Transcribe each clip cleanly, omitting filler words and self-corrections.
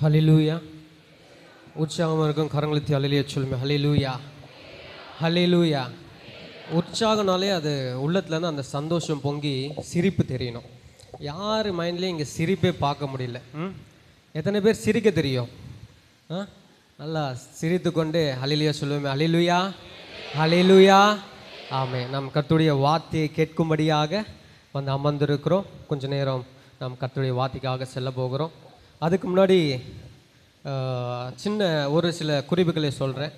ஹல்லேலூயா. உற்சாகமாக இருக்கும் கரங்களை ஹல்லேலூயா சொல்லுங்க. ஹல்லேலூயா, ஹல்லேலூயா. உற்சாகனாலே அது உள்ளத்துலேருந்து அந்த சந்தோஷம் பொங்கி சிரிப்பு தெரியணும். யார் மைண்ட்லேயும் இங்கே சிரிப்பே பார்க்க முடியல. எத்தனை பேர் சிரிக்க தெரியும்? நல்லா சிரித்து கொண்டு ஹல்லேலூயா சொல்லுவோமே. ஹல்லேலூயா, ஹல்லேலூயா. ஆமே. நம் கர்த்தருடைய வார்த்தையை கேட்கும்படியாக வந்து அமர்ந்திருக்கிறோம். கொஞ்ச நேரம் நாம் கர்த்தருடைய வார்த்தைக்காக செல்ல போகிறோம். அதுக்கு முன்னாடி சின்ன ஒரு சில குறிப்புகளை சொல்கிறேன்.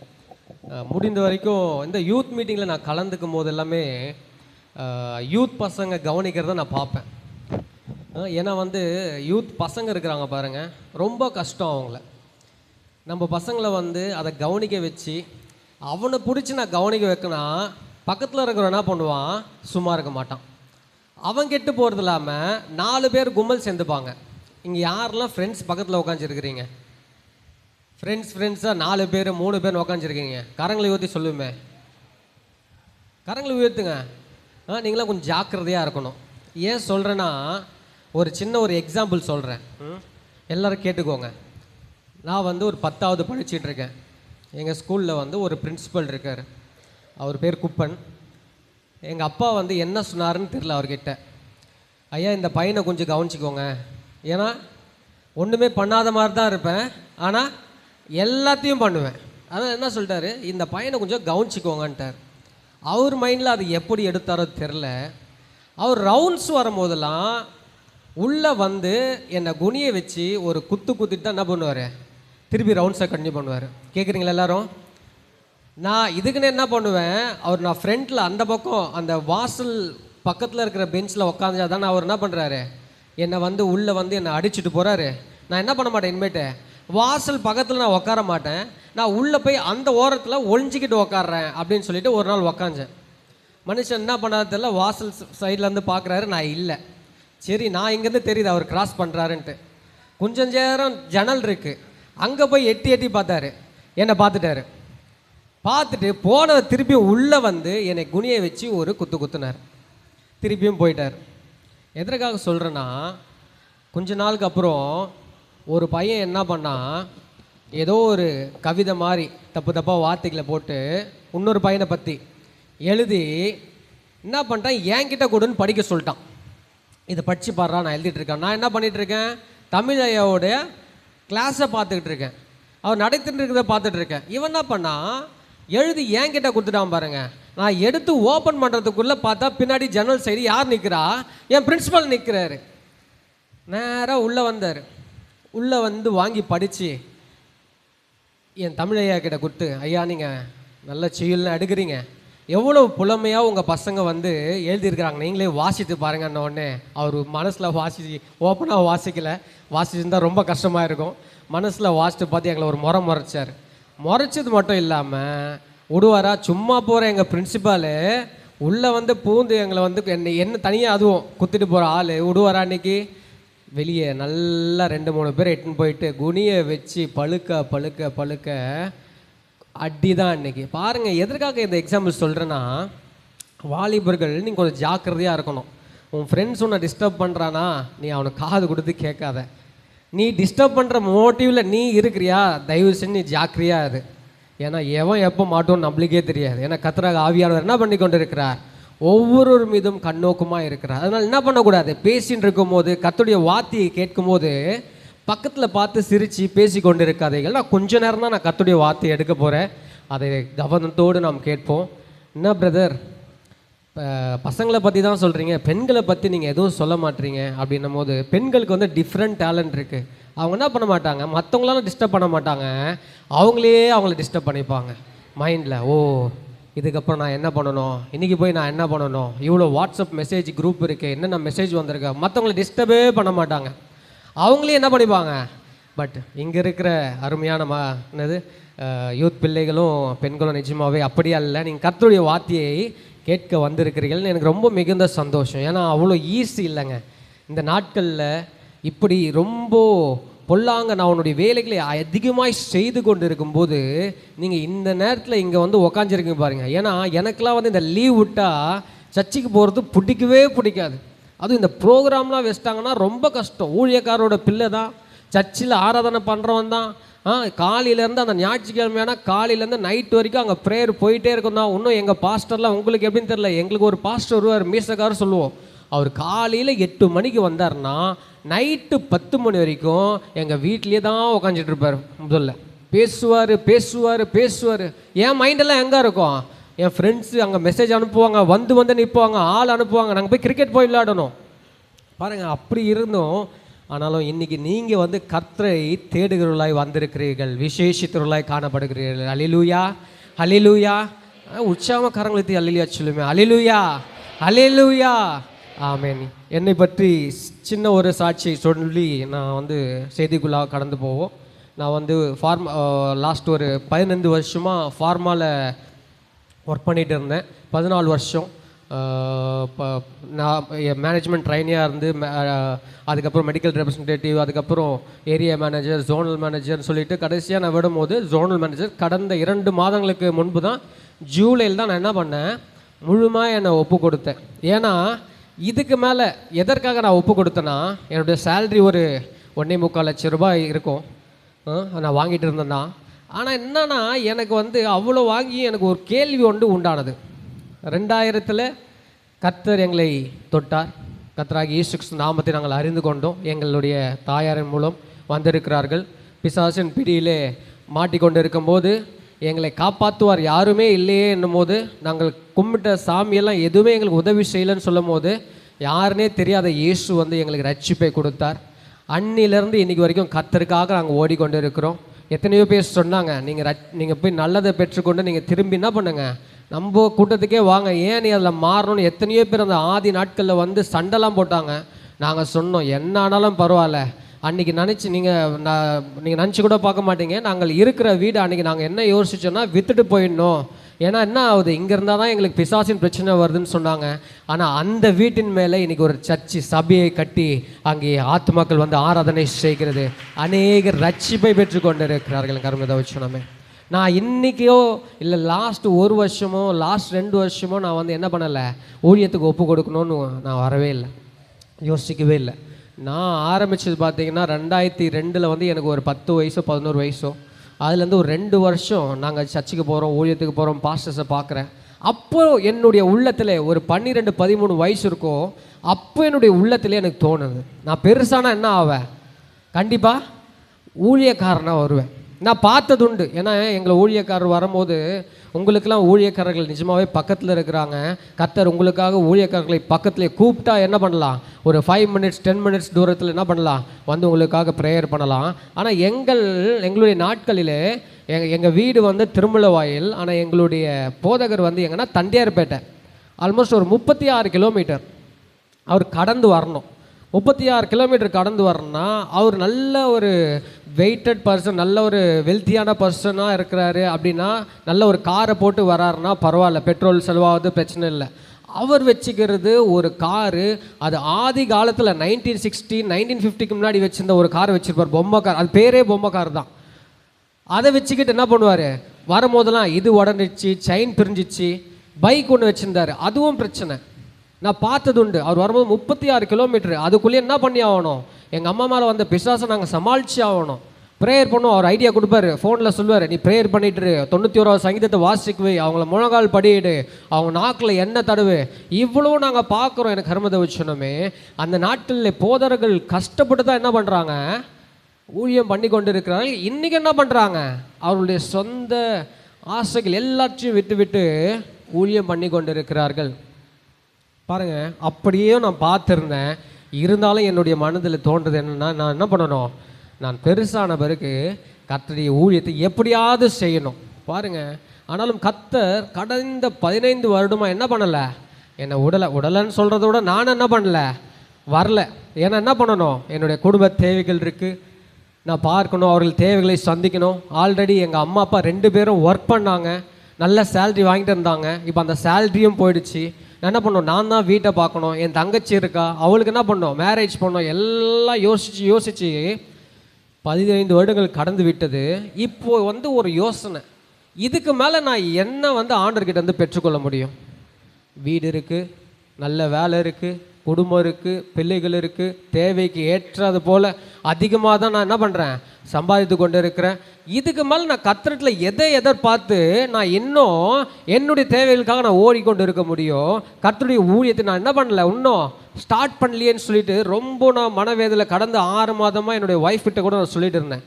முடிந்த வரைக்கும் இந்த யூத் மீட்டிங்கில் நான் கலந்துக்கும் போது எல்லாமே யூத் பசங்க கவனிக்கிறத நான் பார்ப்பேன். ஏன்னா வந்து யூத் பசங்க இருக்கிறாங்க பாருங்கள், ரொம்ப கஷ்டம் அவங்கள. நம்ம பசங்களை வந்து அதை கவனிக்க வச்சு அவனை பிடிச்சி நான் கவனிக்க வைக்கணும். பக்கத்தில் இருக்கிறவன் என்ன பண்ணுவான், சும்மா இருக்க மாட்டான். அவன் கெட்டு போகிறது இல்லாமல் 4 பேர் கும்பல் சேர்ந்துப்பாங்க. இங்கே யாரெல்லாம் ஃப்ரெண்ட்ஸ் பக்கத்தில் உட்காந்துருக்கிறீங்க? ஃப்ரெண்ட்ஸாக 4 பேர் 3 பேர் உட்காந்துருக்கீங்க. கரங்களை உயர்த்தி சொல்லுமே. கரங்களை உயர்த்துங்க. நீங்களாம் கொஞ்சம் ஜாக்கிரதையாக இருக்கணும். ஏன் சொல்கிறேன்னா, ஒரு சின்ன எக்ஸாம்பிள் சொல்கிறேன், எல்லோரும் கேட்டுக்கோங்க. நான் வந்து ஒரு 10வது படிச்சிட்ருக்கேன். எங்கள் ஸ்கூலில் வந்து ஒரு பிரின்சிபல் இருக்கார். அவர் பேர் குப்பன். எங்கள் அப்பா வந்து என்ன சொன்னாருன்னு தெரில அவர்கிட்ட. ஐயா, இந்த பையனை கொஞ்சம் கவனிச்சிக்கோங்க. ஏன்னா ஒன்றுமே பண்ணாத மாதிரி தான் இருப்பேன், ஆனால் எல்லாத்தையும் பண்ணுவேன். அதான் என்ன சொல்லிட்டாரு, இந்த பையனை கொஞ்சம் கவனிச்சிக்கோங்கன்ட்டார். அவர் மைண்டில் அது எப்படி எடுத்தாரோ தெரில. அவர் ரவுண்ட்ஸ் வரும்போதெல்லாம் உள்ளே வந்து என்னை குனியை வச்சு ஒரு குத்திட்டு தான் என்ன பண்ணுவார், திருப்பி ரவுண்ட்ஸை கண்டினியூ பண்ணுவார். கேட்குறீங்களா எல்லோரும்? நான் இதுக்குன்னு என்ன பண்ணுவேன், நான் ஃப்ரண்ட்டில் அந்த பக்கம் அந்த வாசல் பக்கத்தில் இருக்கிற பெஞ்சில் உட்காந்தா தானே அவர் என்ன பண்ணுறாரு, என்னை வந்து உள்ளே வந்து என்னை அடிச்சுட்டு போகிறாரு. நான் என்ன பண்ண மாட்டேன், இனிமேட்டு வாசல் பக்கத்தில் நான் உட்கார மாட்டேன், நான் உள்ளே போய் அந்த ஓரத்தில் ஒழிஞ்சிக்கிட்டு உட்காடுறேன் அப்படின்னு சொல்லிட்டு ஒரு நாள் உக்காந்தேன். மனுஷன் என்ன பண்ணாத தெரியல, வாசல் சைட்லேருந்து பார்க்குறாரு, நான் இல்லை. சரி, நான் இங்கேருந்து தெரியுது அவர் கிராஸ் பண்ணுறாருன்ட்டு. கொஞ்சம் நேரம் ஜன்னல் இருக்குது, அங்கே போய் எட்டி பார்த்தாரு. என்னை பார்த்துட்டு போனதை திருப்பி உள்ளே வந்து என்னை குனியை வச்சு ஒரு குத்துனார். திருப்பியும் போயிட்டார். எதற்காக சொல்கிறேன்னா, கொஞ்ச நாளுக்கு அப்புறம் ஒரு பையன் என்ன பண்ணால், ஏதோ ஒரு கவிதை மாதிரி தப்பாக வார்த்தைகளை போட்டு இன்னொரு பையனை பற்றி எழுதி என்ன பண்ணிட்டான், என்கிட்ட கொடுன்னு படிக்க சொல்லிட்டான். இதை படித்து பாடுறா, நான் எழுதிட்டுருக்கேன். நான் என்ன பண்ணிகிட்ருக்கேன், தமிழ் ஐயாவோடைய கிளாஸை பார்த்துக்கிட்டு இருக்கேன். அவர் நடத்திட்டு இருக்கிறத பார்த்துட்ருக்கேன். இவன் என்ன பண்ணால் எழுதி என்கிட்ட கொடுத்துட்டான் பாருங்க. நான் எடுத்து ஓப்பன் பண்ணுறதுக்குள்ளே பார்த்தா பின்னாடி ஜன்னல் சைடு யார் நிற்கிறா, என் பிரின்சிபல் நிற்கிறாரு. நேராக உள்ளே வந்தார். உள்ளே வந்து வாங்கி படித்து என் தமிழ் ஐயா கிட்ட கொடுத்து, ஐயா நீங்கள் நல்ல செயல்லாம் எடுக்கிறீங்க, எவ்வளோ புலமையாக உங்கள் பசங்க வந்து எழுதியிருக்கிறாங்க, நீங்களே வாசித்து பாருங்கன்ன உடனே அவர் மனசில் ஓப்பனாக வாசிச்சிருந்தால் ரொம்ப கஷ்டமாக இருக்கும். மனசில் வாசித்து பார்த்து எங்களை ஒரு முறைச்சார். முறைச்சது மட்டும் இல்லாமல் விடுவாரா, சும்மா போகிற எங்கள் பிரின்சிபாலு உள்ளே வந்து பூந்து எங்களை வந்து என்ன தனியாக அதுவும் குத்திட்டு போகிற ஆள் விடுவாரா. அன்றைக்கி வெளியே நல்லா 2-3 பேர் எட்டுன்னு போயிட்டு குனியை வச்சு பழுக்க அடி தான் அன்றைக்கி. பாருங்கள், எதற்காக இந்த எக்ஸாம்பிள் சொல்கிறேன்னா, வாலிபர்கள் நீங்கள் கொஞ்சம் ஜாக்கிரதையாக இருக்கணும். உன் ஃப்ரெண்ட்ஸ் உன்னை டிஸ்டர்ப் பண்ணுறானா, நீ அவனுக்கு காது கொடுத்து கேட்காத. நீ டிஸ்டர்ப் பண்ணுற மோட்டிவில் நீ இருக்கிறியா, தயவு செஞ்சு நீ ஜாக்கிரதையாக அது. ஏன்னா எவன் எப்போ மாட்டோன்னு நம்மளுக்கே தெரியாது. ஏன்னா கர்த்தராக ஆவியானவர் என்ன பண்ணி கொண்டு இருக்கிறார், ஒவ்வொரு மீதும் கண்ணோக்கமாக இருக்கிறார். அதனால் என்ன பண்ணக்கூடாது, பேசின்னு இருக்கும்போது கர்த்தருடைய வார்த்தையை கேட்கும்போது பக்கத்தில் பார்த்து சிரித்து பேசி கொண்டு இருக்காதீர்கள். நான் கொஞ்ச நேரம் தான் நான் கர்த்தருடைய வார்த்தையை எடுக்க போகிறேன், அதை கவனத்தோடு நாம் கேட்போம். என்ன பிரதர், பசங்களை பற்றி தான் சொல்கிறீங்க, பெண்களை பற்றி நீங்கள் எதுவும் சொல்ல மாட்டீங்க அப்படின்னும் போது, பெண்களுக்கு வந்து டிஃப்ரெண்ட் டேலண்ட் இருக்குது. அவங்க என்ன பண்ண மாட்டாங்க, மற்றவங்களால டிஸ்டர்ப் பண்ண மாட்டாங்க, அவங்கள டிஸ்டர்ப் பண்ணிப்பாங்க மைண்டில். ஓ, இதுக்கப்புறம் நான் என்ன பண்ணணும், இன்றைக்கி போய் நான் என்ன பண்ணணும், இவ்வளோ வாட்ஸ்அப் மெசேஜ் குரூப் இருக்குது, என்னென்ன மெசேஜ் வந்திருக்கேன், மற்றவங்கள டிஸ்டர்பே பண்ண மாட்டாங்க, அவங்களே என்ன பண்ணிப்பாங்க. பட் இங்கே இருக்கிற அருமையான என்னது யூத் பிள்ளைகளும் பெண்களும் நிஜமாகவே அப்படியே இல்லை. நீங்கள் கர்த்தருடைய வார்த்தையை கேட்க வந்திருக்கிறீர்கள், எனக்கு ரொம்ப மிகுந்த சந்தோஷம். ஏன்னா அவ்வளோ ஈஸி இல்லைங்க இந்த நாட்களில். இப்படி ரொம்ப பொல்லாங்க நான் உன்னுடைய வேலைகளை அதிகமாக செய்து கொண்டு இருக்கும்போது நீங்கள் இந்த நேரத்தில் இங்கே வந்து உக்காந்துருக்கீங்க பாருங்கள். ஏன்னா எனக்கெலாம் வந்து இந்த லீவ் விட்டால் சர்ச்சுக்கு போகிறது பிடிக்கவே பிடிக்காது. அதுவும் இந்த ப்ரோக்ராம்லாம் வச்சிட்டாங்கன்னா ரொம்ப கஷ்டம். ஊழியக்காரோட பிள்ளை தான் சர்ச்சில் ஆராதனை பண்ணுறவன் தான். காலையிலேருந்து அந்த ஞாயிற்றுக்கிழமையான காலையிலேருந்து நைட் வரைக்கும் அங்கே ப்ரேயர் போயிட்டே இருக்கும் தான். இன்னும் எங்கள் பாஸ்டர்லாம் உங்களுக்கு எப்படின்னு தெரியல, எங்களுக்கு ஒரு பாஸ்டர் வருவார், மீசக்காரர் சொல்லுவோம். அவர் காலையில் 8 மணிக்கு வந்தார்னா நைட்டு 10 மணி வரைக்கும் எங்கள் வீட்லேயே தான் உக்காந்துட்டு இருப்பார். முதல்ல பேசுவார் பேசுவார் பேசுவார். என் மைண்டெல்லாம் எங்கே இருக்கும், என் ஃப்ரெண்ட்ஸு அங்கே மெசேஜ் அனுப்புவாங்க, வந்து நிற்பவாங்க, ஆள் அனுப்புவாங்க, நாங்கள் போய் கிரிக்கெட் போய் விளையாடணும். பாருங்கள், அப்படி இருந்தும் ஆனாலும் இன்றைக்கி நீங்கள் வந்து கர்த்தரை தேடுகிறவர்களாய் வந்திருக்கிறீர்கள், விசேஷித்தவர்களாய் காணப்படுகிறீர்கள். அல்லேலூயா அல்லேலூயா. உற்சாகமாக கரங்களை அல்லேலூயா சொல்லுமே. அல்லேலூயா அல்லேலூயா. ஆமென். என்னை பற்றி சின்ன ஒரு சாட்சியை சொல்லி நான் வந்து செய்திக்குள்ளாக கடந்து போவோம். நான் வந்து லாஸ்ட் ஒரு 15 வருஷமாக ஃபார்மாவில் ஒர்க் பண்ணிகிட்டு இருந்தேன். 14 வருஷம் நான் மேனேஜ்மெண்ட் ட்ரைனியாக இருந்து அதுக்கப்புறம் மெடிக்கல் ரெப்ரசன்டேட்டிவ், அதுக்கப்புறம் ஏரியா மேனேஜர், ஜோனல் மேனேஜர்னு சொல்லிட்டு கடைசியாக நான் விடும்போது ஜோனல் மேனேஜர். கடந்த 2 மாதங்களுக்கு முன்பு தான், ஜூலையில் தான் நான் என்ன பண்ணேன், முழுமையாக என்னை ஒப்பு கொடுத்தேன். ஏன்னா இதுக்கு மேலே எதற்காக நான் ஒப்பு கொடுத்தேன்னா, என்னுடைய சேல்ரி ஒரு 1.25 லட்சம் ரூபாய் இருக்கும் நான் வாங்கிட்டு இருந்தேன்னா. ஆனால் என்னன்னா எனக்கு வந்து அவ்வளோ வாங்கி எனக்கு ஒரு கேள்வி ஒன்று உண்டானது. 2000 கர்த்தர் எங்களை தொட்டார். கர்த்தராகி இயேசு கிறிஸ்து நாமத்தை நாங்கள் அறிந்து கொண்டோம். எங்களுடைய தாயாரின் மூலம் வந்திருக்கிறார்கள். பிசாசின் பிடியிலே மாட்டிக்கொண்டு இருக்கும்போது எங்களை காப்பாற்றுவார் யாருமே இல்லையே என்னும் போது, நாங்கள் கும்பிட்ட சாமியெல்லாம் எதுவுமே எங்களுக்கு உதவி செய்யலைன்னு சொல்லும் போது, யாருன்னே தெரியாத இயேசு வந்து எங்களுக்கு ரட்சிப்பை கொடுத்தார். அன்னிலேருந்து இன்றைக்கி வரைக்கும் கர்த்தருக்காக நாங்கள் ஓடிக்கொண்டு இருக்கிறோம். எத்தனையோ பேர் சொன்னாங்க, நீங்கள் போய் நல்லதை பெற்றுக்கொண்டு நீங்கள் திரும்பி என்ன பண்ணுங்கள், நம்ம கூட்டத்துக்கே வாங்க, ஏன் நீ அதில் மாறணும்னு எத்தனையோ பேர் அந்த ஆதி நாட்களில் வந்து சண்டைலாம் போட்டாங்க. நாங்கள் சொன்னோம், என்ன ஆனாலும் பரவாயில்ல. அன்றைக்கி நீங்கள் நினச்சி கூட பார்க்க மாட்டீங்க, நாங்கள் இருக்கிற வீடு அன்றைக்கி நாங்கள் என்ன யோசிச்சோன்னா விற்றுட்டு போயிடணும். ஏன்னா என்ன ஆகுது, இங்கே இருந்தால் தான் எங்களுக்கு பிசாசின் பிரச்சனை வருதுன்னு சொன்னாங்க. ஆனால் அந்த வீட்டின் மேலே இன்றைக்கி ஒரு சர்ச்சு சபையை கட்டி அங்கே ஆத்மாக்கள் வந்து ஆராதனை செய்கிறது, அநேகர் ரட்சிப்பை பெற்று கொண்டு இருக்கிறார்கள். கர்மதை வச்சோமே, நான் இன்றைக்கியோ இல்லை லாஸ்ட் 1 வருஷமோ லாஸ்ட் 2 வருஷமோ நான் வந்து என்ன பண்ணலை, ஊழியத்துக்கு ஒப்பு கொடுக்கணும்னு நான் வரவே இல்லை, யோசிக்கவே இல்லை. நான் ஆரம்பித்தது பார்த்தீங்கன்னா 2002 வந்து எனக்கு ஒரு 10 வயசோ 11 வயசோ. அதுலேருந்து ஒரு 2 வருஷம் நாங்கள் சர்ச்சுக்கு போகிறோம், ஊழியத்துக்கு போகிறோம், பாஸ்டர்ஸை பார்க்குறேன். அப்போ என்னுடைய உள்ளத்தில் ஒரு 12-13 வயசு இருக்கும். அப்போ என்னுடைய உள்ளத்திலே எனக்கு தோணுது, நான் பெருசானா என்ன ஆவேன், கண்டிப்பாக ஊழியக்காரனாக வருவேன். நான் பார்த்தது உண்டு. ஏன்னா எங்களை ஊழியக்காரர் வரும்போது, உங்களுக்கெல்லாம் ஊழியக்காரர்கள் நிஜமாகவே பக்கத்தில் இருக்கிறாங்க. கர்த்தர் உங்களுக்காக ஊழியக்காரர்களை பக்கத்தில் கூப்பிட்டா என்ன பண்ணலாம், ஒரு 5 மினிட்ஸ் 10 மினிட்ஸ் தூரத்தில் என்ன பண்ணலாம், வந்து உங்களுக்காக ப்ரேயர் பண்ணலாம். ஆனால் எங்களுடைய நாட்களிலே எங்கள் வீடு வந்து திருமலவாயில். ஆனால் எங்களுடைய போதகர் வந்து எங்கன்னா தண்டையார்பேட்டை, ஆல்மோஸ்ட் ஒரு 36 கிலோமீட்டர் அவர் கடந்து வரணும். 36 கிலோமீட்டர் கடந்து வரணும்னா அவர் நல்ல ஒரு வெயிட்டட் பர்சன், நல்ல ஒரு வெல்த்தியான பர்சனாக இருக்கிறாரு அப்படின்னா, நல்ல ஒரு காரை போட்டு வராருன்னா பரவாயில்ல, பெட்ரோல் செலவாகுது, பிரச்சனை இல்லை. அவர் வச்சுக்கிறது ஒரு காரு, அது ஆதி காலத்தில் 1960 1950க்கு முன்னாடி வச்சுருந்த ஒரு கார் வச்சுருப்பார், பொம்மை கார். அது பேரே பொம்மை கார் தான். அதை வச்சுக்கிட்டு என்ன பண்ணுவார், வரும்போதெல்லாம் இது உடஞ்சிச்சு, செயின் பிரிஞ்சிச்சு. பைக் ஒன்று வச்சுருந்தார், அதுவும் பிரச்சனை. நான் பார்த்தது உண்டு. அவர் வரும்போது 36 கிலோமீட்டரு, அதுக்குள்ளேயே என்ன பண்ணி ஆகணும், எங்கள் அம்மா மேலே வந்த பிசாசை நாங்கள் சமாளித்து ஆகணும். ப்ரேயர் பண்ணுவோம், அவர் ஐடியா கொடுப்பாரு, ஃபோனில் சொல்லுவார், நீ ப்ரேயர் பண்ணிட்டு 91வது சங்கீதத்தை வாசிக்குவே, அவங்கள முழங்கால் படியிடு, அவங்க நாக்கில் எண்ணெய் தடவு. இவ்வளோ நாங்கள் பார்க்குறோம். எனக்கு கர்மத்தை வச்சோன்னே அந்த நாட்டில் போதர்கள் கஷ்டப்பட்டு தான் என்ன பண்ணுறாங்க, ஊழியம் பண்ணி கொண்டு இருக்கிறார்கள். இன்றைக்கி என்ன பண்ணுறாங்க, அவர்களுடைய சொந்த ஆசைகள் எல்லாத்தையும் விட்டு ஊழியம் பண்ணி கொண்டு இருக்கிறார்கள். பாருங்கள், அப்படியே நான் பார்த்துருந்தேன். இருந்தாலும் என்னுடைய மனதில் தோன்றது என்னென்னா, நான் என்ன பண்ணணும், நான் பெருசான பிறகு கர்த்தருடைய ஊழியத்தை எப்படியாவது செய்யணும். பாருங்கள், ஆனாலும் கர்த்தர் கடந்த 15 வருடமாக என்ன பண்ணலை, என்னை உடலைன்னு சொல்கிறத விட நான் என்ன பண்ணல, வரல. ஏன்னா என்ன பண்ணணும், என்னுடைய குடும்ப தேவைகள் இருக்குது, நான் பார்க்கணும், அவர்கள் தேவைகளை சந்திக்கணும். ஆல்ரெடி எங்கள் அம்மா அப்பா 2 பேரும் ஒர்க் பண்ணாங்க, நல்ல சேல்ரி வாங்கிட்டு இருந்தாங்க. இப்போ அந்த சேல்ரியும் போயிடுச்சு. நான் என்ன பண்ணோம், நான் தான் வீட்டை பார்க்கணும், என் தங்கச்சி இருக்கா, அவளுக்கு என்ன பண்ணோம், மேரேஜ் பண்ணோம். எல்லாம் யோசித்து 15 வருடங்கள் கடந்து விட்டது. இப்போ வந்து ஒரு யோசனை, இதுக்கு மேலே நான் என்ன வந்து ஆண்டவர்கிட்ட வந்து பெற்றுக்கொள்ள முடியும். வீடு இருக்குது, நல்ல வேலை இருக்குது, குடும்பம் இருக்குது, பிள்ளைகள் இருக்குது, தேவைக்கு ஏற்றது போல் அதிகமாக தான் நான் என்ன பண்ணுறேன், சம்பாதித்து கொண்டு இருக்கிறேன். இதுக்கு மேலே நான் கர்த்தரிடத்துல எதை எதிர்பார்த்து நான் இன்னும் என்னுடைய தேவைகளுக்காக நான் ஓடிக்கொண்டு இருக்க முடியும்? கர்த்தருடைய ஊழியத்தை நான் என்ன பண்ணல, இன்னும் ஸ்டார்ட் பண்ணலையேன்னு சொல்லிட்டு ரொம்ப நான் மனவேதனை கடந்த 6 மாதமாக என்னுடைய ஒய்ஃப் கிட்ட கூட நான் சொல்லிட்டு இருந்தேன்.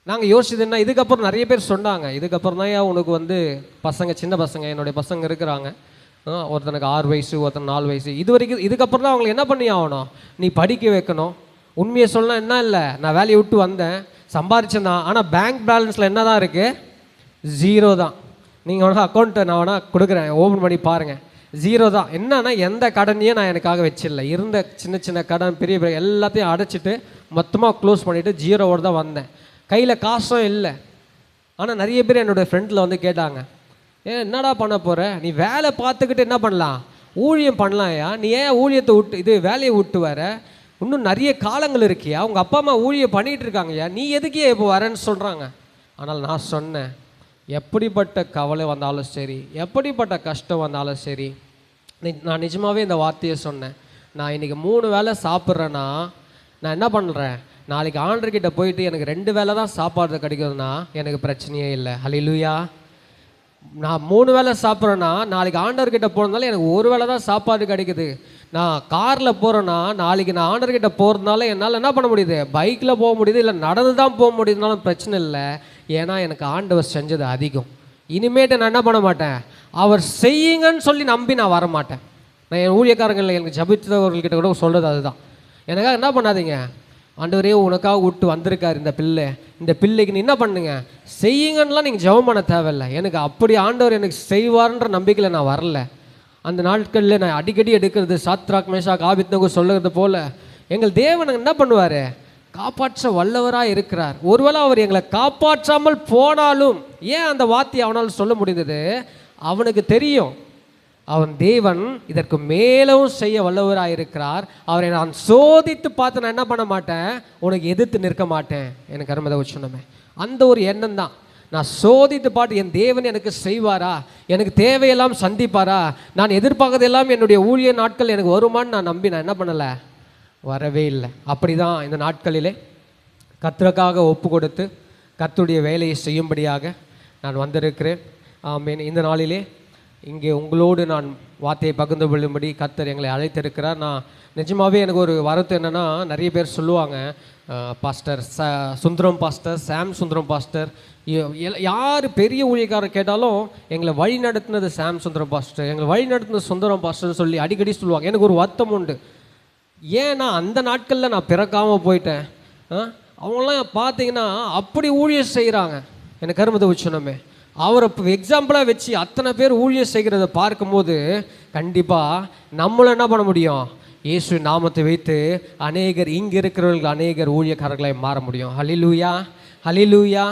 நாங்கள் யோசிச்சது என்ன, இதுக்கப்புறம் நிறைய பேர் சொன்னாங்க, இதுக்கப்புறம் தான் உனக்கு வந்து பசங்க, சின்ன பசங்க, என்னுடைய பசங்க இருக்கிறாங்க, ஒருத்தனுக்கு 6 வயசு, ஒருத்தன் 4 வயசு. இது வரைக்கும் இதுக்கப்புறம் தான் அவங்களை என்ன பண்ணி ஆகணும், நீ படிக்க வைக்கணும். உண்மையை சொல்லலாம், என்ன இல்லை, நான் வேலையை விட்டு வந்தேன், சம்பாரிச்சேன் தான், ஆனால் பேங்க் பேலன்ஸில் என்ன தான் இருக்குது, 0 தான். நீங்கள் வேணால் அக்கௌண்ட்டை நான் வேணால் கொடுக்குறேன், ஓப்பன் பண்ணி பாருங்கள், 0 தான். என்னன்னா எந்த கடனையும் நான் எனக்காக வச்சிடல. இருந்த சின்ன சின்ன கடன், பெரிய பெரிய எல்லாத்தையும் அடைச்சிட்டு மொத்தமாக க்ளோஸ் பண்ணிவிட்டு 0வோடு தான் வந்தேன். கையில் காசும் இல்லை. ஆனால் நிறைய பேர் என்னோடய ஃப்ரெண்டில் வந்து கேட்டாங்க, என்னடா பண்ண போகிற, நீ வேலை பார்த்துக்கிட்டு என்ன பண்ணலாம், ஊழியம் பண்ணலாம்யா, நீ ஏன் ஊழியத்தை விட்டு இது வேலையை விட்டு வர, இன்னும் நிறைய காலங்கள் இருக்கியா, உங்கள் அப்பா அம்மா ஊழியம் பண்ணிகிட்டு இருக்காங்கய்யா, நீ எதுக்கே இப்போ வரேன்னு சொல்கிறாங்க. ஆனால் நான் சொன்னேன், எப்படிப்பட்ட கவலை வந்தாலும் சரி, எப்படிப்பட்ட கஷ்டம் வந்தாலும் சரி, நான் நிஜமாகவே இந்த வார்த்தையை சொன்னேன். நான் இன்றைக்கி 3 வேளை சாப்பிட்றேன்னா நான் என்ன பண்ணுறேன், நாளைக்கு ஆண்டர்கிட்ட போயிட்டு எனக்கு 2 வேளை தான் சாப்பாடு கிடைக்குதுன்னா எனக்கு பிரச்சனையே இல்லை. ஹல்லேலூயா. நான் 3 வேளை சாப்பிட்றேன்னா நாளைக்கு ஆண்டவர்கிட்ட போகிறதுனால எனக்கு 1 வேளை தான் சாப்பாடு கிடைக்குது. நான் காரில் போகிறேன்னா நாளைக்கு நான் ஆண்டவர்கிட்ட போகிறதுனால என்னால் என்ன பண்ண முடியுது, பைக்கில் போக முடியுது, இல்லை நடந்து தான் போக முடியுதுனாலும் பிரச்சனை இல்லை. ஏன்னா எனக்கு ஆண்டவர் செஞ்சது அதிகம். இனிமேட்டு நான் என்ன பண்ண மாட்டேன், அவர் செய்யுங்கன்னு சொல்லி நம்பி நான் வரமாட்டேன். நான் என் ஊழியக்காரங்கள் எனக்கு ஜபித்தவர்கள்கிட்ட கூட சொல்கிறது அதுதான், எனக்காக என்ன பண்ணாதீங்க, ஆண்டவரே உனக்காக விட்டு வந்திருக்காரு இந்த பிள்ளை, இந்த பிள்ளைக்கு நீ என்ன பண்ணுங்க செய்யுங்கன்னெலாம் நீங்கள் ஜெபம் பண்ண தேவையில்லை. எனக்கு அப்படி ஆண்டவர் எனக்கு செய்வார்ன்ற நம்பிக்கையில் நான் வரல. அந்த நாட்களில் நான் அடிக்கடி எடுக்கிறது, சாத்ராக் மேஷாக் ஆபேத்நேகோ சொல்லுறது போல் எங்கள் தேவன் என்ன பண்ணுவார், காப்பாற்ற வல்லவராக இருக்கிறார். ஒருவேளை அவர் எங்களை காப்பாற்றாமல் போனாலும் ஏன் அந்த வார்த்தையை அவனால் சொல்ல முடிந்தது, அவனுக்கு தெரியும் அவன் தேவன் இதற்கு மேலும் செய்ய வல்லவராக இருக்கிறார். அவரை நான் சோதித்து பார்த்து நான் என்ன பண்ண மாட்டேன், உனக்கு எதிர்த்து நிற்க மாட்டேன். எனக்கு அருமதை சொன்னமே அந்த ஒரு எண்ணம் தான். நான் சோதித்து பார்த்து என் தேவன் எனக்கு செய்வாரா, எனக்கு தேவையெல்லாம் சந்திப்பாரா, நான் எதிர்பார்க்கறதெல்லாம் என்னுடைய ஊழிய நாட்கள் எனக்கு வருமானு நான் நம்பி நான் என்ன பண்ணலை, வரவே இல்லை. அப்படி தான் இந்த நாட்களிலே கர்த்தருக்காக ஒப்பு கொடுத்து கர்த்தருடைய வேலையை செய்யும்படியாக நான் வந்திருக்கிறேன். ஆமென். இந்த நாளிலே இங்கே உங்களோடு நான் வார்த்தையை பகிர்ந்து கொள்ளும்படி கர்த்தர் எங்களை அழைத்திருக்கிறார். நான் நிஜமாகவே எனக்கு ஒரு வரத்து என்னென்னா, நிறைய பேர் சொல்லுவாங்க, பாஸ்டர் சுந்தரம் பாஸ்டர், சாம் சுந்தரம் பாஸ்டர், யார் பெரிய ஊழியக்காரர் கேட்டாலும் எங்களை வழி நடத்தினது சாம் சுந்தரம் பாஸ்டர், எங்களை வழி நடத்தினது சுந்தரம் பாஸ்டர்னு சொல்லி அடிக்கடி சொல்லுவாங்க. எனக்கு ஒரு வருத்தம் உண்டு. ஏன்னா அந்த நாட்களில் நான் பிறக்காமல் போயிட்டேன். அவங்களாம் பார்த்தீங்கன்னா அப்படி ஊழியம் செய்கிறாங்க. எனக்கு அருமதை வச்சுனோமே அவரை எக்ஸாம்பிளாக வச்சு அத்தனை பேர் ஊழியம் செய்கிறத பார்க்கும்போது கண்டிப்பாக நம்மளும் என்ன பண்ண முடியும், இயேசு நாமத்தை வைத்து அநேகர் இங்கே இருக்கிறவர்கள் அநேகர் ஊழியக்காரர்களை மாற முடியும். ஹல்லேலூயா, ஹல்லேலூயா.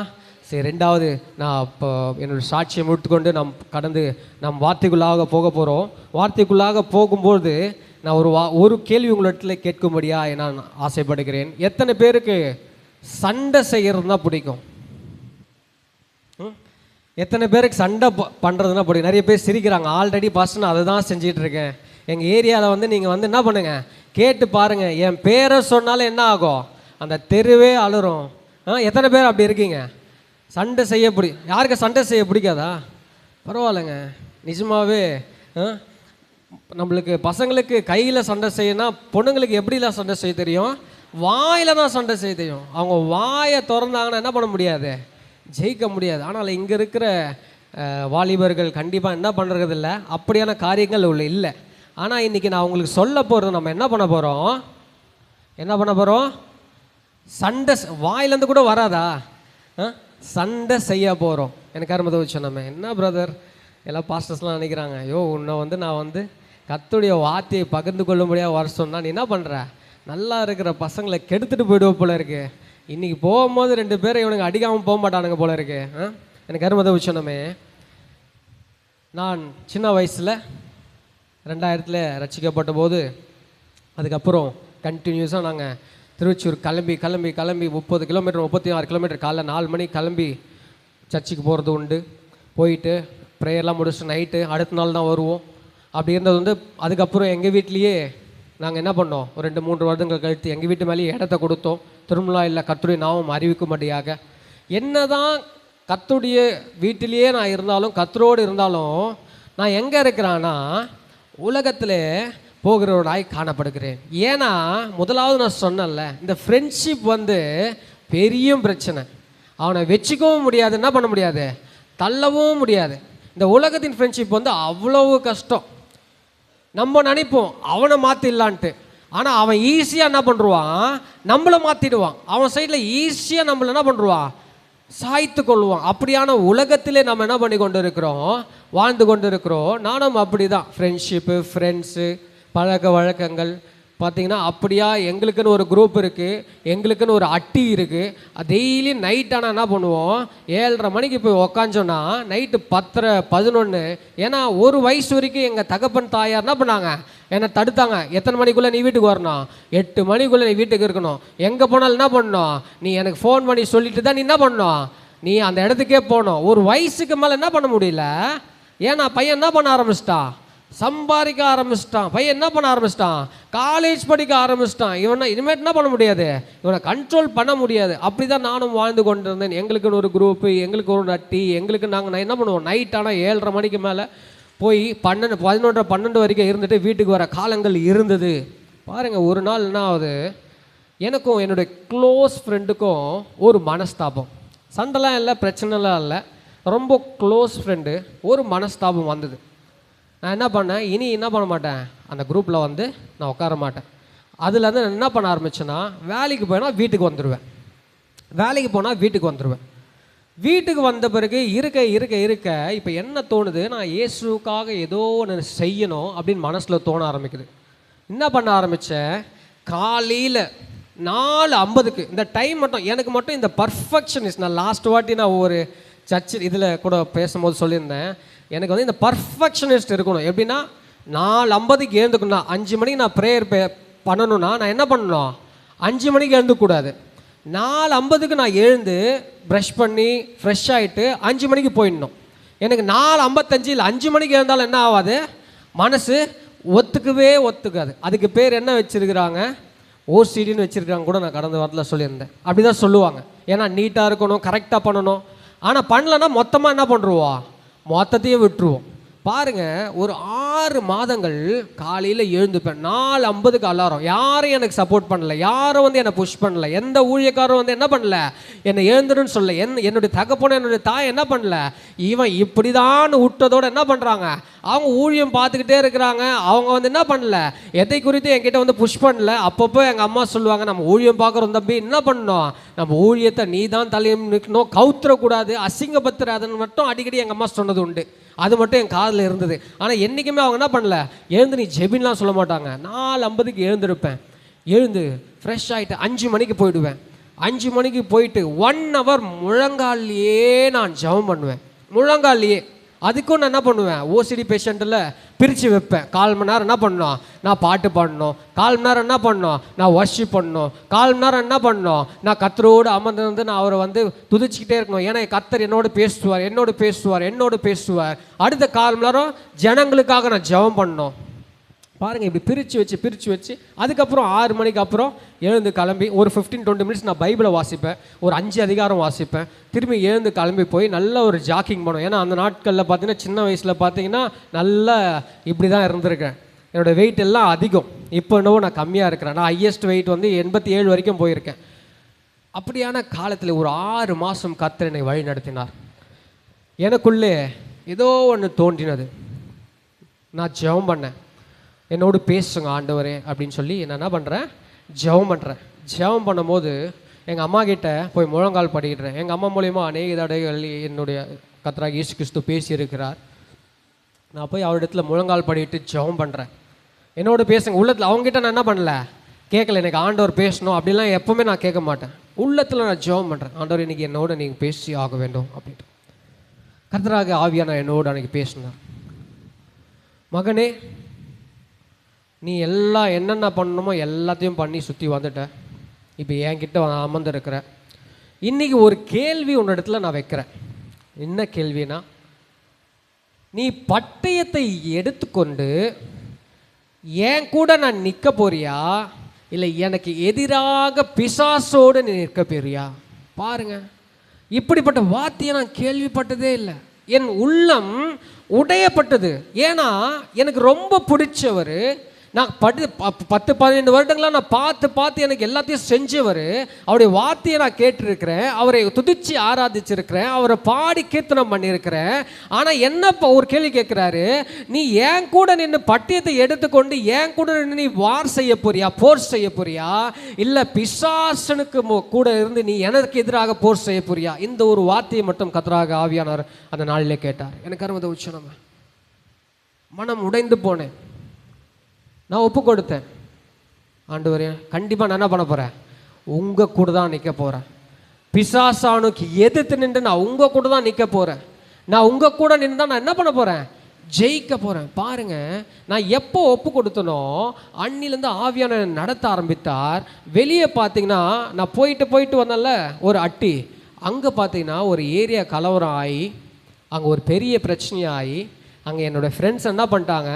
சரி, 2வது நான் இப்போ என்னோடய சாட்சியை முடித்துக்கொண்டு கடந்து நம் வார்த்தைக்குள்ளாக போக போகிறோம். வார்த்தைக்குள்ளாக போகும்போது நான் ஒரு கேள்வி உங்களிடத்தில் கேட்கும்படியாக நான் ஆசைப்படுகிறேன். எத்தனை பேருக்கு சண்டை செய்கிறது தான் பிடிக்கும்? எத்தனை பேருக்கு சண்டை பண்ணுறதுனா பிடிக்கும்? நிறைய பேர் சிரிக்கிறாங்க. ஆல்ரெடி ஃபஸ்ட் நான் அதை தான் செஞ்சிட்ருக்கேன். எங்கள் ஏரியாவில் வந்து நீங்கள் வந்து என்ன பண்ணுங்கள், கேட்டு பாருங்கள், என் பேரை சொன்னாலும் என்ன ஆகும், அந்த தெருவே அழுறோம். எத்தனை பேர் அப்படி இருக்கீங்க? சண்டை செய்ய யாருக்கு சண்டை செய்ய பிடிக்காதா? பரவாயில்லைங்க. நிஜமாகவே நம்மளுக்கு பசங்களுக்கு கையில் சண்டை செய்யணும், பொண்ணுங்களுக்கு எப்படிலாம் சண்டை செய்ய தெரியும், வாயில் தான் சண்டை செய்ய தெரியும். அவங்க வாயை திறந்தாங்கன்னா என்ன பண்ண முடியாது, ஜெயிக்க முடியாது. ஆனால் இங்கே இருக்கிற வாலிபர்கள் கண்டிப்பாக என்ன பண்ணுறதில்ல, அப்படியான காரியங்கள் இல்லை. ஆனால் இன்றைக்கி நான் உங்களுக்கு சொல்ல போகிறது, நம்ம என்ன பண்ண போகிறோம், சண்டை வாயிலேருந்து கூட வராதா, சண்டை செய்ய போகிறோம். எனக்கு அருமதை வச்சோம். நம்ம என்ன பிரதர் எல்லாம் பாஸ்டர்ஸ்லாம் நினைக்கிறாங்க, ஐயோ உன்னை வந்து நான் வந்து கர்த்தருடைய வார்த்தையை பகிர்ந்து கொள்ளும்படியாக வர சொன்னால் நீ என்ன பண்ணுற, நல்லா இருக்கிற பசங்களை கெடுத்துட்டு போயிடுவோம் போல இருக்கு. இன்றைக்கி போகும்போது 2 பேரை இவனுங்க அடிக்காமல் போக மாட்டானுங்க போல இருக்கு. எனக்கு அருமதை வச்சோன்னமே, நான் சின்ன வயசில் 2000 ரட்சிக்கப்பட்ட போது அதுக்கப்புறம் கண்டினியூஸாக நாங்கள் திருவொற்றியூர் கிளம்பி 30 கிலோமீட்டர் 36 கிலோமீட்டர் காலைல 4 மணிக்கு கிளம்பி சர்ச்சுக்கு போகிறது உண்டு. போயிட்டு ப்ரேயர்லாம் முடிச்சுட்டு நைட்டு அடுத்த நாள் தான் வருவோம். அப்படி இருந்தது வந்து அதுக்கப்புறம் எங்கள் வீட்லேயே நாங்கள் என்ன பண்ணோம், ஒரு 2-3 வருடங்கள் கழித்து எங்கள் வீட்டு மேலேயே இடத்த கொடுத்தோம். திருமலா இல்லை கர்த்தருடைய நாமம் அறிவிக்கும்படியாக. என்ன தான் கர்த்தருடைய வீட்டிலேயே நான் இருந்தாலும், கர்த்தரோடு இருந்தாலும், நான் எங்கே இருக்கிறேன்னா உலகத்தில் போகிறவனாய் காணப்படுகிறேன். ஏன்னா முதலாவது நான் சொன்னேன்ல, இந்த ஃப்ரெண்ட்ஷிப் வந்து பெரிய பிரச்சனை. அவனை வச்சுக்கவும் முடியாது, என்ன பண்ண முடியாது, தள்ளவும் முடியாது. இந்த உலகத்தின் ஃப்ரெண்ட்ஷிப் வந்து அவ்வளவு கஷ்டம். நம்ம நினைப்போம் அவனை மாற்றிடலான்ட்டு, ஆனால் அவன் ஈஸியாக என்ன பண்ணுவான், நம்மளை மாற்றிடுவான். அவன் சைடில் ஈஸியாக நம்மளை என்ன பண்ணுவான், சாய்த்து கொள்வான். அப்படியான உலகத்திலே நம்ம என்ன பண்ணி கொண்டு இருக்கிறோம், வாழ்ந்து கொண்டு இருக்கிறோம். நானும் அப்படி தான். ஃப்ரெண்ட்ஷிப்பு, ஃப்ரெண்ட்ஸு, பழக்க வழக்கங்கள் பார்த்திங்கன்னா அப்படியா. எங்களுக்குன்னு ஒரு குரூப் இருக்குது, எங்களுக்குன்னு ஒரு அட்டி இருக்குது. டெய்லி நைட் ஆனால் என்ன பண்ணுவோம், 7:30 மணிக்கு போய் உக்காஞ்சோன்னா நைட்டு 10:30 11. ஏன்னா ஒரு வயசு வரைக்கும் எங்கள் தகப்பன் தாயார் என்ன பண்ணாங்க, என்னை தடுத்தாங்க. எத்தனை மணிக்குள்ளே நீ வீட்டுக்கு வரணும், 8 மணிக்குள்ளே நீ வீட்டுக்கு இருக்கணும். எங்கே போனாலும் என்ன பண்ணணும், நீ எனக்கு ஃபோன் பண்ணி சொல்லிட்டு தான் நீ என்ன பண்ணணும், நீ அந்த இடத்துக்கே போகணும். ஒரு வயசுக்கு மேலே என்ன பண்ண முடியல. ஏன்னா பையன் என்ன பண்ண ஆரம்பிச்சிட்டான், சம்பாதிக்க ஆரம்பிச்சிட்டான். பையன் என்ன பண்ண ஆரம்பிச்சிட்டான், காலேஜ் படிக்க ஆரம்பிச்சிட்டான். இவனை இனிமேல் என்ன பண்ண முடியாது, இவனை கண்ட்ரோல் பண்ண முடியாது. அப்படி தான் நானும் வாழ்ந்து கொண்டு இருந்தேன். எங்களுக்குன்னு ஒரு குரூப்பு, எங்களுக்கு ஒரு நட்டி, எங்களுக்கு நாங்கள் என்ன பண்ணுவோம், நைட் ஆனால் 7:30 மணிக்கு மேலே போய் 12, 11, 12 வரைக்கும் இருந்துட்டு வீட்டுக்கு வர காலங்கள் இருந்தது. பாருங்கள், ஒரு நாள் என்ன ஆகுது, எனக்கும் என்னுடைய க்ளோஸ் ஃப்ரெண்டுக்கும் ஒரு மனஸ்தாபம். சண்டைலாம் இல்லை, பிரச்சனைலாம் இல்லை, ரொம்ப க்ளோஸ் ஃப்ரெண்டு. ஒரு மனஸ்தாபம் வந்தது. நான் என்ன பண்ணேன், இனி என்ன பண்ண மாட்டேன், அந்த குரூப்பில் வந்து நான் உட்கார மாட்டேன். அதுலேருந்து நான் என்ன பண்ண ஆரம்பிச்சேன்னா, வேலைக்கு போனால் வீட்டுக்கு வந்துடுவேன், வேலைக்கு போனால் வீட்டுக்கு வந்துடுவேன். வீட்டுக்கு வந்த பிறகு இருக்க இருக்க இருக்க இப்போ என்ன தோணுது, நான் இயேசுக்காக ஏதோ ஒன்று செய்யணும் அப்படின்னு மனசில் தோண ஆரம்பிக்குது. என்ன பண்ண ஆரம்பித்தேன், காலையில் 4:50க்கு இந்த டைம் மட்டும் எனக்கு மட்டும் இந்த பர்ஃபெக்ஷனிஸ்ட். நான் லாஸ்ட் வாட்டி நான் ஒரு சர்ச்சு இதில் கூட பேசும்போது சொல்லியிருந்தேன், எனக்கு வந்து இந்த பர்ஃபெக்ஷனிஸ்ட் இருக்கணும். எப்படின்னா 4:50க்கு எழுந்துக்கணும். 5 மணிக்கு நான் ப்ரேயர் பண்ணணும்னா நான் என்ன பண்ணணும், 5 மணிக்கு எழுந்துக்கூடாது. 4:50க்கு நான் எழுந்து ப்ரஷ் பண்ணி ஃப்ரெஷ் ஆகிட்டு 5 மணிக்கு போயிடணும். எனக்கு 4:55 இல்லை 5 மணிக்கு எழுந்தாலும் என்ன ஆகாது, மனசு ஒத்துக்காது. அதுக்கு பேர் என்ன வச்சுருக்கிறாங்க, ஓசிடின்னு வச்சுருக்காங்க கூட. நான் கடந்த வாரத்தில் சொல்லியிருந்தேன். அப்படி தான் சொல்லுவாங்க. ஏன்னா நீட்டாக இருக்கணும், கரெக்டாக பண்ணணும். ஆனால் பண்ணலன்னா மொத்தமாக என்ன பண்ணுருவோம், மொத்தத்தையே விட்டுருவோம். பாருங்கள், ஒரு 6 மாதங்கள் காலையில் எழுந்துப்பேன். 4:50க்கு அலாரம். யாரும் எனக்கு சப்போர்ட் பண்ணல, யாரும் வந்து என்னை புஷ் பண்ணல, எந்த ஊழியக்காரும் வந்து என்ன பண்ணல, என்னை எழுந்துருன்னு சொல்ல. என்னுடைய தகப்பன என்னுடைய தாய் என்ன பண்ணல, இவன் இப்படி தான் விட்டதோடு என்ன பண்ணுறாங்க, அவங்க ஊழியம் பார்த்துக்கிட்டே இருக்கிறாங்க. அவங்க வந்து என்ன பண்ணல, எதை குறித்து என்கிட்ட வந்து புஷ் பண்ணல. அப்பப்போ எங்கள் அம்மா சொல்லுவாங்க, நம்ம ஊழியம் பார்க்குறோம் தம்பி, என்ன பண்ணணும், நம்ம ஊழியத்தை நீ தான் தலையும் நிற்கணும், கவுத்துறக்கூடாது, அசிங்கப்படுத்துறாதுன்னு மட்டும் அடிக்கடி எங்கள் அம்மா சொன்னது உண்டு. அது மட்டும் என் காதில் இருந்தது. ஆனால் என்றைக்குமே அவங்க என்ன பண்ணல, எழுந்து நீ ஜெபின்லாம் சொல்ல மாட்டாங்க. 4:50க்கு எழுந்திருப்பேன். எழுந்து ஃப்ரெஷ் ஆகிட்டு 5 மணிக்கு போயிடுவேன். 5 மணிக்கு போயிட்டு 1 hour முழங்கால்லையே நான் ஜெபம் பண்ணுவேன். முழங்கால்லையே. அதுக்கும் நான் என்ன பண்ணுவேன், ஓசிடி பேஷண்ட்டில் பிரித்து வைப்பேன். 1/4 மணி நேரம் என்ன பண்ணணும், நான் பாட்டு பாடணும். 1/4 மணி நேரம் என்ன பண்ணணும், நான் வர்ஷிப் பண்ணணும். 1/4 மணி நேரம் என்ன பண்ணணும், நான் கர்த்தரோடு அமர்ந்து நான் அவரை வந்து துதிச்சிக்கிட்டே இருக்கணும். ஏன்னா கர்த்தர் என்னோடு பேசுவார். அடுத்த 1/4 மணி நேரம் ஜனங்களுக்காக நான் ஜெபம் பண்ணணும். பாருங்கள், இப்படி பிரித்து வச்சு அதுக்கப்புறம் 6 மணிக்கு அப்புறம் எழுந்து கிளம்பி ஒரு 15-20 மினிட்ஸ் நான் பைபிளை வாசிப்பேன். ஒரு 5 அதிகாரம் வாசிப்பேன். திரும்பி எழுந்து கிளம்பி போய் நல்ல ஒரு ஜாக்கிங் பண்ணுவேன். ஏன்னா அந்த நாட்களில் பார்த்தீங்கன்னா, சின்ன வயசில் பார்த்தீங்கன்னா நல்லா இப்படி தான் இருந்திருக்கேன். என்னோடய வெயிட் எல்லாம் அதிகம். இப்போ என்னவோ நான் கம்மியாக இருக்கிறேன். நான் ஹையஸ்ட் வெயிட் வந்து 87 வரைக்கும் போயிருக்கேன். அப்படியான காலத்தில் ஒரு 6 மாதம் கர்த்தர் என்னை வழி நடத்தினார். எனக்குள்ளே ஏதோ ஒன்று தோன்றினது. நான் ஜெபம் பண்ணேன், என்னோடு பேசுங்க ஆண்டவரே அப்படின்னு சொல்லி நான் என்ன பண்ணுறேன், ஜெபம் பண்ணுறேன். ஜெபம் பண்ணும்போது எங்கள் அம்மா கிட்ட போய் முழங்கால் படிக்கிறேன். எங்கள் அம்மா மூலிமா அநேக தடைகள் என்னுடைய கர்த்தராகிய இயேசு கிறிஸ்து பேசியிருக்கிறார். நான் போய் அவரிடத்துல முழங்கால் படிட்டு ஜெபம் பண்ணுறேன். என்னோட பேசுங்க உள்ளத்தில். அவங்ககிட்ட நான் என்ன பண்ணல, கேட்கல, எனக்கு ஆண்டவர் பேசணும் அப்படிலாம் எப்போவுமே நான் கேட்க மாட்டேன். உள்ளத்தில் நான் ஜெபம் பண்ணுறேன், ஆண்டவர் இன்றைக்கி என்னோட நீங்கள் பேசி ஆக வேண்டும் அப்படின்ட்டு. கர்த்தராகிய ஆவியானவர் என்னோட அன்றைக்கி பேசினார். மகனே, நீ எல்லாம் என்னென்ன பண்ணணுமோ எல்லாத்தையும் பண்ணி சுற்றி வந்துட்ட. இப்போ என்கிட்ட அமர்ந்துருக்கிற. இன்றைக்கி ஒரு கேள்வி உன்னிடத்துல நான் வைக்கிறேன். என்ன கேள்வினா, நீ பட்டயத்தை எடுத்துக்கொண்டு என் கூட நான் நிற்க போறியா, இல்லை எனக்கு எதிராக பிசாசோடு நீ நிற்க போறியா? பாருங்க, இப்படிப்பட்ட வார்த்தையை நான் கேள்விப்பட்டதே இல்லை. என் உள்ளம் உடையப்பட்டது. ஏன்னா எனக்கு ரொம்ப பிடிச்சவர், நான் 10-12 வருடங்களாக நான் பார்த்து எனக்கு எல்லாத்தையும் செஞ்சவர். அவருடைய வார்த்தையை நான் கேட்டிருக்கிறேன், அவரை துதிச்சு ஆராதிச்சிருக்கிறேன், அவரை பாடி கீர்த்தனம் பண்ணியிருக்கிறேன். ஆனால் என்னப்பா ஒரு கேள்வி கேட்குறாரு, நீ ஏன் கூட நின்று பட்டயத்தை எடுத்துக்கொண்டு ஏன் கூட நின்று நீ வார் செய்ய போறியா, போர் செய்ய போறியா, இல்லை பிசாசனுக்கு கூட இருந்து நீ எனக்கு எதிராக போர் செய்ய போறியா? இந்த ஒரு வார்த்தையை மட்டும் கர்த்தராகிய ஆவியானவர் அந்த நாளிலே கேட்டார். எனக்கு அருமை உச்சனமா மனம் உடைந்து போனேன். நான் ஒப்பு கொடுத்தேன். ஆண்டவரே, கண்டிப்பாக நான் என்ன பண்ண போகிறேன், உங்கள் கூட தான் நிற்க போகிறேன். பிசாசானுக்கு எதிர்த்து நின்று நான் உங்கள் கூட தான் நிற்க போகிறேன். நான் உங்கள் கூட நின்று தான் நான் என்ன பண்ண போகிறேன், ஜெயிக்க போகிறேன். பாருங்கள், நான் எப்போ ஒப்பு கொடுத்தனோ அன்னிலேருந்து ஆவியான நடத்த ஆரம்பித்தார். வெளியே பார்த்தீங்கன்னா நான் போயிட்டு வந்தேன்ல ஒரு அட்டி, அங்கே பார்த்தீங்கன்னா ஒரு ஏரியா கலவரம் ஆகி அங்கே ஒரு பெரிய பிரச்சனையாகி அங்கே என்னோடய ஃப்ரெண்ட்ஸ் என்ன பண்ணிட்டாங்க,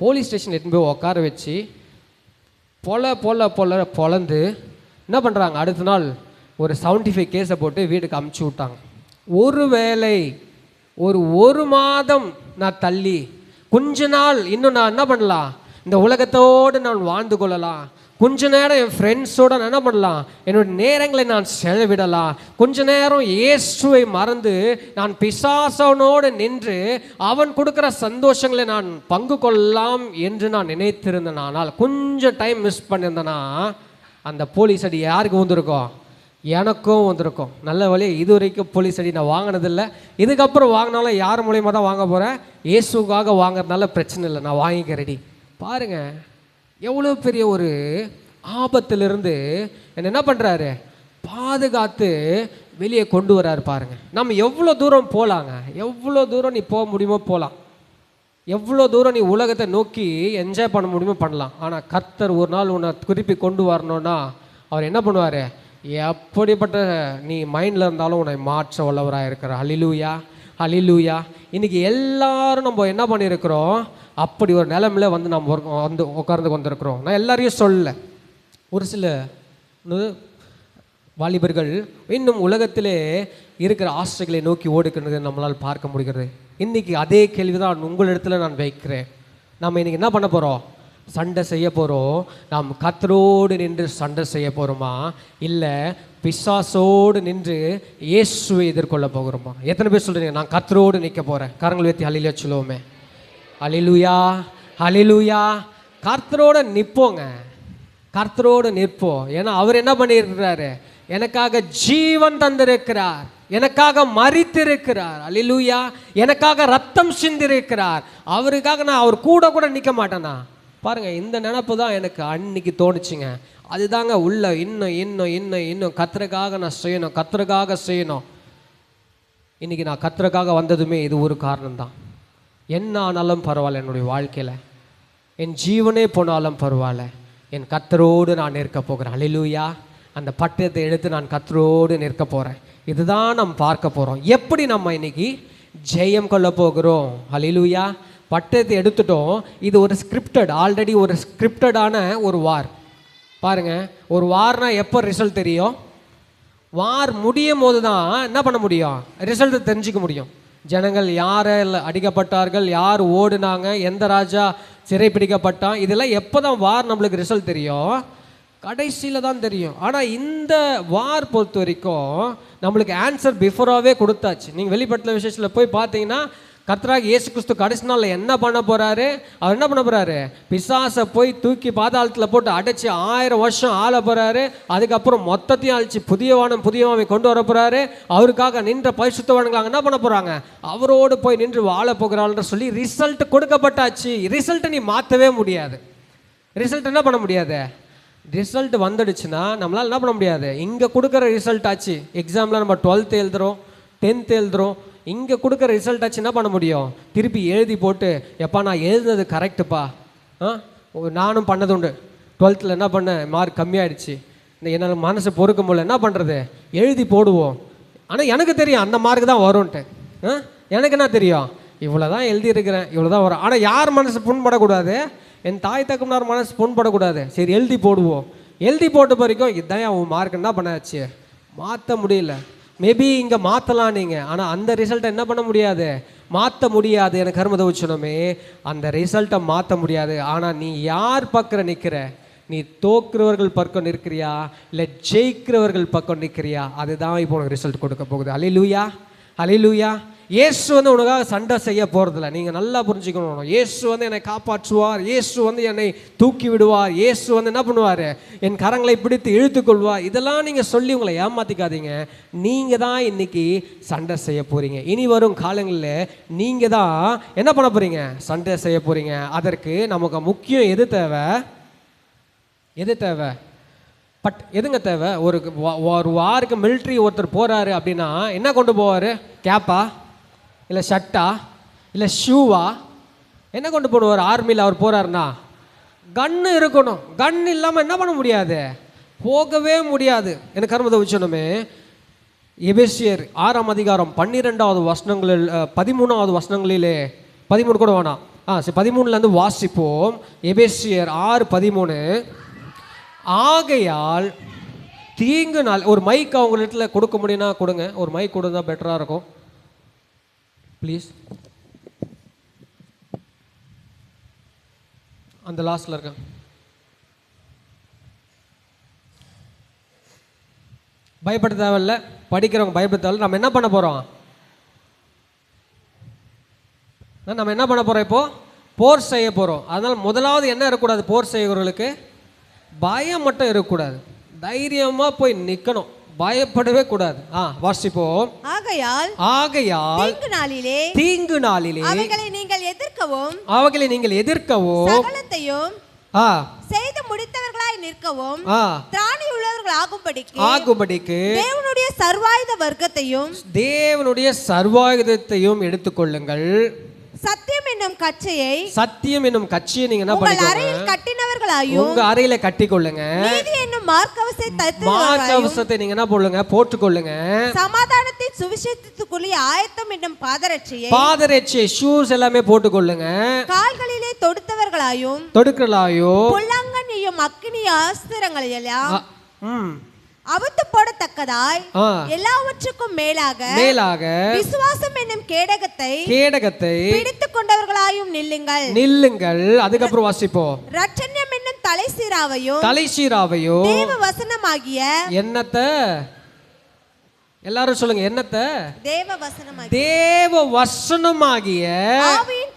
போலீஸ் ஸ்டேஷன் எடுத்துன்னு போய் உட்கார வச்சு பொலந்து என்ன பண்ணுறாங்க, அடுத்த நாள் ஒரு 75 கேஸை போட்டு வீட்டுக்கு அமுச்சு விட்டாங்க. ஒருவேளை ஒரு மாதம் நான் தள்ளி கொஞ்ச நாள் இன்னும் நான் என்ன பண்ணலாம், இந்த உலகத்தோடு நான் வாழ்ந்து கொள்ளலாம். கொஞ்ச நேரம் என் ஃப்ரெண்ட்ஸோடு நான் என்ன பண்ணலாம், என்னோட நேரங்களை நான் செலவிடலாம். கொஞ்ச நேரம் இயேசுவை மறந்து நான் பிசாசனோடு நின்று அவன் கொடுக்குற சந்தோஷங்களை நான் பங்கு கொள்ளலாம் என்று நான் நினைத்திருந்தேன். ஆனால் கொஞ்சம் டைம் மிஸ் பண்ணியிருந்தேன்னா அந்த போலீஸ் அடி யாருக்கு வந்திருக்கோம், எனக்கும் வந்திருக்கும். நல்ல வழி, இது வரைக்கும் போலீஸ் அடி நான் வாங்கினதில்லை. இதுக்கப்புறம் வாங்கினாலும் யார் மூலியமாக தான் வாங்க போகிறேன், இயேசுக்காக வாங்குறதுனால பிரச்சனை இல்லை, நான் வாங்கிக்க ரெடி. பாருங்கள், எவ்வளோ பெரிய ஒரு ஆபத்திலிருந்து என்ன பண்ணுறாரு, பாதுகாத்து வெளியே கொண்டு வர்றாரு. பாருங்கள், நம்ம எவ்வளோ தூரம் போகலாங்க, எவ்வளோ தூரம் நீ போக முடியுமோ போகலாம், எவ்வளோ தூரம் நீ உலகத்தை நோக்கி என்ஜாய் பண்ண முடியுமோ பண்ணலாம். ஆனால் கர்த்தர் ஒரு நாள் உன்னை திருப்பி கொண்டு வரணும்னா அவர் என்ன பண்ணுவார், எப்படிப்பட்ட நீ மைண்டில் இருந்தாலும் உன்னை மாற்ற வல்லவராக இருக்கிறார். ஹல்லேலூயா, ஹல்லேலூயா. இன்றைக்கி எல்லாரும் நம்ம என்ன பண்ணியிருக்கிறோம், அப்படி ஒரு நிலைமையில வந்து நம்ம உட்கார்ந்து வந்திருக்கிறோம். நான் எல்லாரையும் சொல்லலை, ஒரு சில வாலிபர்கள் இன்னும் உலகத்திலே இருக்கிற ஆசைகளை நோக்கி ஓடுக்கிறது நம்மளால் பார்க்க முடிகிறது. இன்றைக்கி அதே கேள்வி தான் உங்களிடத்தில் நான் வைக்கிறேன். நம்ம இன்றைக்கி என்ன பண்ண போகிறோம், சண்டை செய்ய போகிறோம். நாம் கர்த்தரோடு நின்று சண்டை செய்ய போகிறோமா, இல்லை பிசாசோடு நின்று இயேசுவை எதிர்கொள்ள போகிறோமா? எத்தனை பேர் சொல்கிறீங்க, நான் கர்த்தரோடு நிற்க போகிறேன்? கரங்கள் வைத்து ஹல்லேலூயா சொல்லுவோமே. ஹல்லேலூயா, ஹல்லேலூயா. கர்த்தரோடு நிற்போங்க, கர்த்தரோடு நிற்போம். ஏன்னா அவர் என்ன பண்ணியிருக்கிறாரு, எனக்காக ஜீவன் தந்திருக்கிறார், எனக்காக மரித்திருக்கிறார். ஹல்லேலூயா. எனக்காக ரத்தம் சிந்திருக்கிறார். அவருக்காக நான் அவர் கூட நிற்க மாட்டேனா? பாருங்க, இந்த நினப்பு தான் எனக்கு அன்னைக்கு தோணுச்சுங்க. அதுதாங்க உள்ள இன்னும் கர்த்தருக்காக நான் செய்யணும், கர்த்தருக்காக செய்யணும். இன்னைக்கு நான் கர்த்தருக்காக வந்ததுமே இது ஒரு காரணம்தான். என்ன ஆனாலும் பரவாயில்ல, என்னுடைய வாழ்க்கையில் என் ஜீவனே போனாலும் பரவாயில்ல, என் கர்த்தரோடு நான் நிற்க போகிறேன். ஹல்லேலூயா. அந்த பட்டயத்தை எடுத்து நான் கர்த்தரோடு நிற்க போகிறேன். இதுதான் நம்ம பார்க்க போகிறோம், எப்படி நம்ம இன்னைக்கு ஜெயம் கொள்ள போகிறோம். ஹல்லேலூயா. பட்டயத்தை எடுத்துட்டோம். இது ஒரு ஸ்கிரிப்டட், ஆல்ரெடி ஒரு ஸ்கிரிப்டடான ஒரு வார். பாருங்கள், ஒரு வார்னா எப்போ ரிசல்ட் தெரியும், வார் முடியும் போது தான் என்ன பண்ண முடியும், ரிசல்ட் தெரிஞ்சிக்க முடியும். ஜனங்கள் யார் அடிக்கப்பட்டார்கள், யார் ஓடுனாங்க, எந்த ராஜா சிறைப்பிடிக்கப்பட்டான், இதெல்லாம் எப்போ தான் வார் நம்மளுக்கு ரிசல்ட் தெரியும், கடைசியில் தான் தெரியும். ஆனால் இந்த வார் பொறுத்த வரைக்கும் நம்மளுக்கு ஆன்சர் பிஃபோராகவே கொடுத்தாச்சு. நீங்கள் வெளிப்பட்ட விசேஷத்தில் போய் பார்த்தீங்கன்னா கர்த்தராகிய இயேசு கிறிஸ்து கடைசி நாளில் என்ன பண்ண போகிறாரு, அவர் என்ன பண்ண போகிறாரு, பிசாசை போய் தூக்கி பாதாளத்தில் போட்டு அடைச்சி 1000 வருஷம் ஆள போகிறாரு. அதுக்கப்புறம் மொத்தத்தையும் அழிச்சு புதியவானை கொண்டு வர போகிறாரு. அவருக்காக நின்ற பரிசுத்தவான்கள் என்ன பண்ண போகிறாங்க, அவரோடு போய் நின்று வாழ போகிறாள்ன்ற சொல்லி ரிசல்ட் கொடுக்கப்பட்டாச்சு. ரிசல்ட்டை நீ மாற்றவே முடியாது. ரிசல்ட் என்ன பண்ண முடியாது, ரிசல்ட் வந்துடுச்சுன்னா நம்மளால் என்ன பண்ண முடியாது. இங்கே கொடுக்குற ரிசல்ட் ஆச்சு, எக்ஸாமில் நம்ம 12th எழுதுகிறோம், 10th எழுதுகிறோம், இங்கே கொடுக்குற ரிசல்ட் ஆச்சு என்ன பண்ண முடியும், திருப்பி எழுதி போட்டு எப்பா நான் எழுதுனது கரெக்டுப்பா, நானும் பண்ணது உண்டு, 12th என்ன பண்ணேன் மார்க் கம்மியாயிடுச்சு, என்னால் மனசு பொறுக்க முடியல, என்ன பண்ணுறது, எழுதி போடுவோம். ஆனால் எனக்கு தெரியும் அந்த மார்க் தான் வரும்ன்ட்டு. எனக்கு என்ன தெரியும், இவ்வளோ தான் எழுதியிருக்கிறேன், இவ்வளோ தான் வரும். ஆனால் யார் மனசு புண்படக்கூடாது, என் தாய் தகப்பனார் மனசு புண்படக்கூடாது, சரி எழுதி போடுவோம். எழுதி போட்ட வரைக்கும் இதுதான் உன் மார்க், என்ன பண்ணாச்சு, மாற்ற முடியல. மேபி இங்கே மாற்றலாம் நீங்கள், ஆனால் அந்த ரிசல்ட்டை என்ன பண்ண முடியாது, மாற்ற முடியாது. எனக்கு கர்ம தவுச்சனமே, அந்த ரிசல்ட்டை மாற்ற முடியாது. ஆனால் நீ யார் பக்கம் நிற்கிற, நீ தோக்குறவர்கள் பக்கம் நிற்கிறியா இல்லை ஜெயிக்கிறவர்கள் பக்கம் நிற்கிறியா, அதுதான் இப்போ உனக்கு ரிசல்ட் கொடுக்க போகுது. அல்லேலூயா, அல்லேலூயா. இயேசு வந்து உனக்காக சண்டை செய்ய போகிறதில்ல. நீங்கள் நல்லா புரிஞ்சுக்கணும். இயேசு வந்து என்னை காப்பாற்றுவார், இயேசு வந்து என்னை தூக்கி விடுவார், இயேசு வந்து என்ன பண்ணுவார், என் கரங்களை பிடித்து இழுத்துக்கொள்வார். இதெல்லாம் நீங்கள் சொல்லி உங்களை ஏமாற்றிக்காதீங்க. நீங்கள் தான் இன்னைக்கு சண்டை செய்ய போகிறீங்க. இனி வரும் காலங்களில் நீங்கள் தான் என்ன பண்ண போகிறீங்க, சண்டை செய்ய போகிறீங்க. அதற்கு நமக்கு முக்கியம் எது தேவை, எது தேவை, எதுங்க தேவை? ஒரு வாருக்கு மிலிட்ரி ஒருத்தர் போகிறாரு அப்படின்னா என்ன கொண்டு போவார், கேப்பா இல்லை ஷர்ட்டா இல்லை ஷூவா, என்ன கொண்டு போடுவார்? ஆர்மியில் அவர் போகிறாருன்னா கன்னு இருக்கணும். கன் இல்லாமல் என்ன பண்ண முடியாது, போகவே முடியாது. எனக்கு கர்மத்தை வச்சோனுமே எபேசியர் 6ஆம் அதிகாரம் 12வது வசனங்களில் 13வது வசனங்களிலே 13 கூட வேணாம், சரி 13லேருந்து வாசிப்போம். எபேசியர் 6:13. ஆகையால் தீங்கு நாள், ஒரு மைக் அவங்க வீட்டில் கொடுக்க முடியும்னா கொடுங்க, ஒரு மைக் கொடுத்தா பெட்டராக இருக்கும் ப்ளீஸ். அந்த லாஸ்ட்ல இருக்க பயப்பட தேவையில்ல, படிக்கிறவங்க பயப்பட தேவையில்ல. நம்ம என்ன பண்ண போகிறோம், நம்ம என்ன பண்ண போகிறோம், இப்போ போர் செய்ய போகிறோம். அதனால் முதலாவது என்ன இருக்கக்கூடாது, போர் செய்கிறவர்களுக்கு பயம் மட்டும் இருக்கக்கூடாது, தைரியமாக போய் நிற்கணும், பயப்படவே கூடாது. வாசிப்போம். ஆகையால் தீங்கு நாளிலே அவைகளை நீங்கள் எதிர்க்கவும் சகலத்தையும் செய்து முடித்தவர்களாய் நிற்கவும் திராணி உள்ளவர்கள் ஆகும்படிக்கு தேவனுடைய சர்வாயுதத்தையும் எடுத்துக்கொள்ளுங்கள். சத்தியம் என்னும் கட்சியை நீங்க என்ன பண்ணிக்கோங்க, உங்க அறையில கட்டிக்கொள்ளுங்க. நீதி என்னும் மார்க்கவசத்தை நீங்க என்ன போடுங்க, போட்டுக்கொள்ளுங்க. சமாதானத்தின் சுவிசேஷத்துக்குரிய ஆயத்தம் என்னும் பாதரட்சியை ஷூஸ் எல்லாமே போட்டுக்கொள்ளுங்க. கால்களிலே தொடுத்தவர்களாயும் பொல்லாங்கன் எய்யும் அக்கினி அஸ்திரங்களை எல்லாம் அவுத்து போடத்தக்கதாய் எல்லாவற்றுக்கும் மேலாக விசுவாசம் என்னும் கேடகத்தை பிடித்துக் கொண்டவர்களாயும் நில்லுங்கள். அதுக்கப்புறம் வாசிப்போம். ரட்சண்யம் என்னும் தலைசீராவையும் தேவ வசனமாகிய என்னத்தை, எல்லாரும் சொல்லுங்க, என்னத்தை, தேவ வசனமாகிய ஆவியின்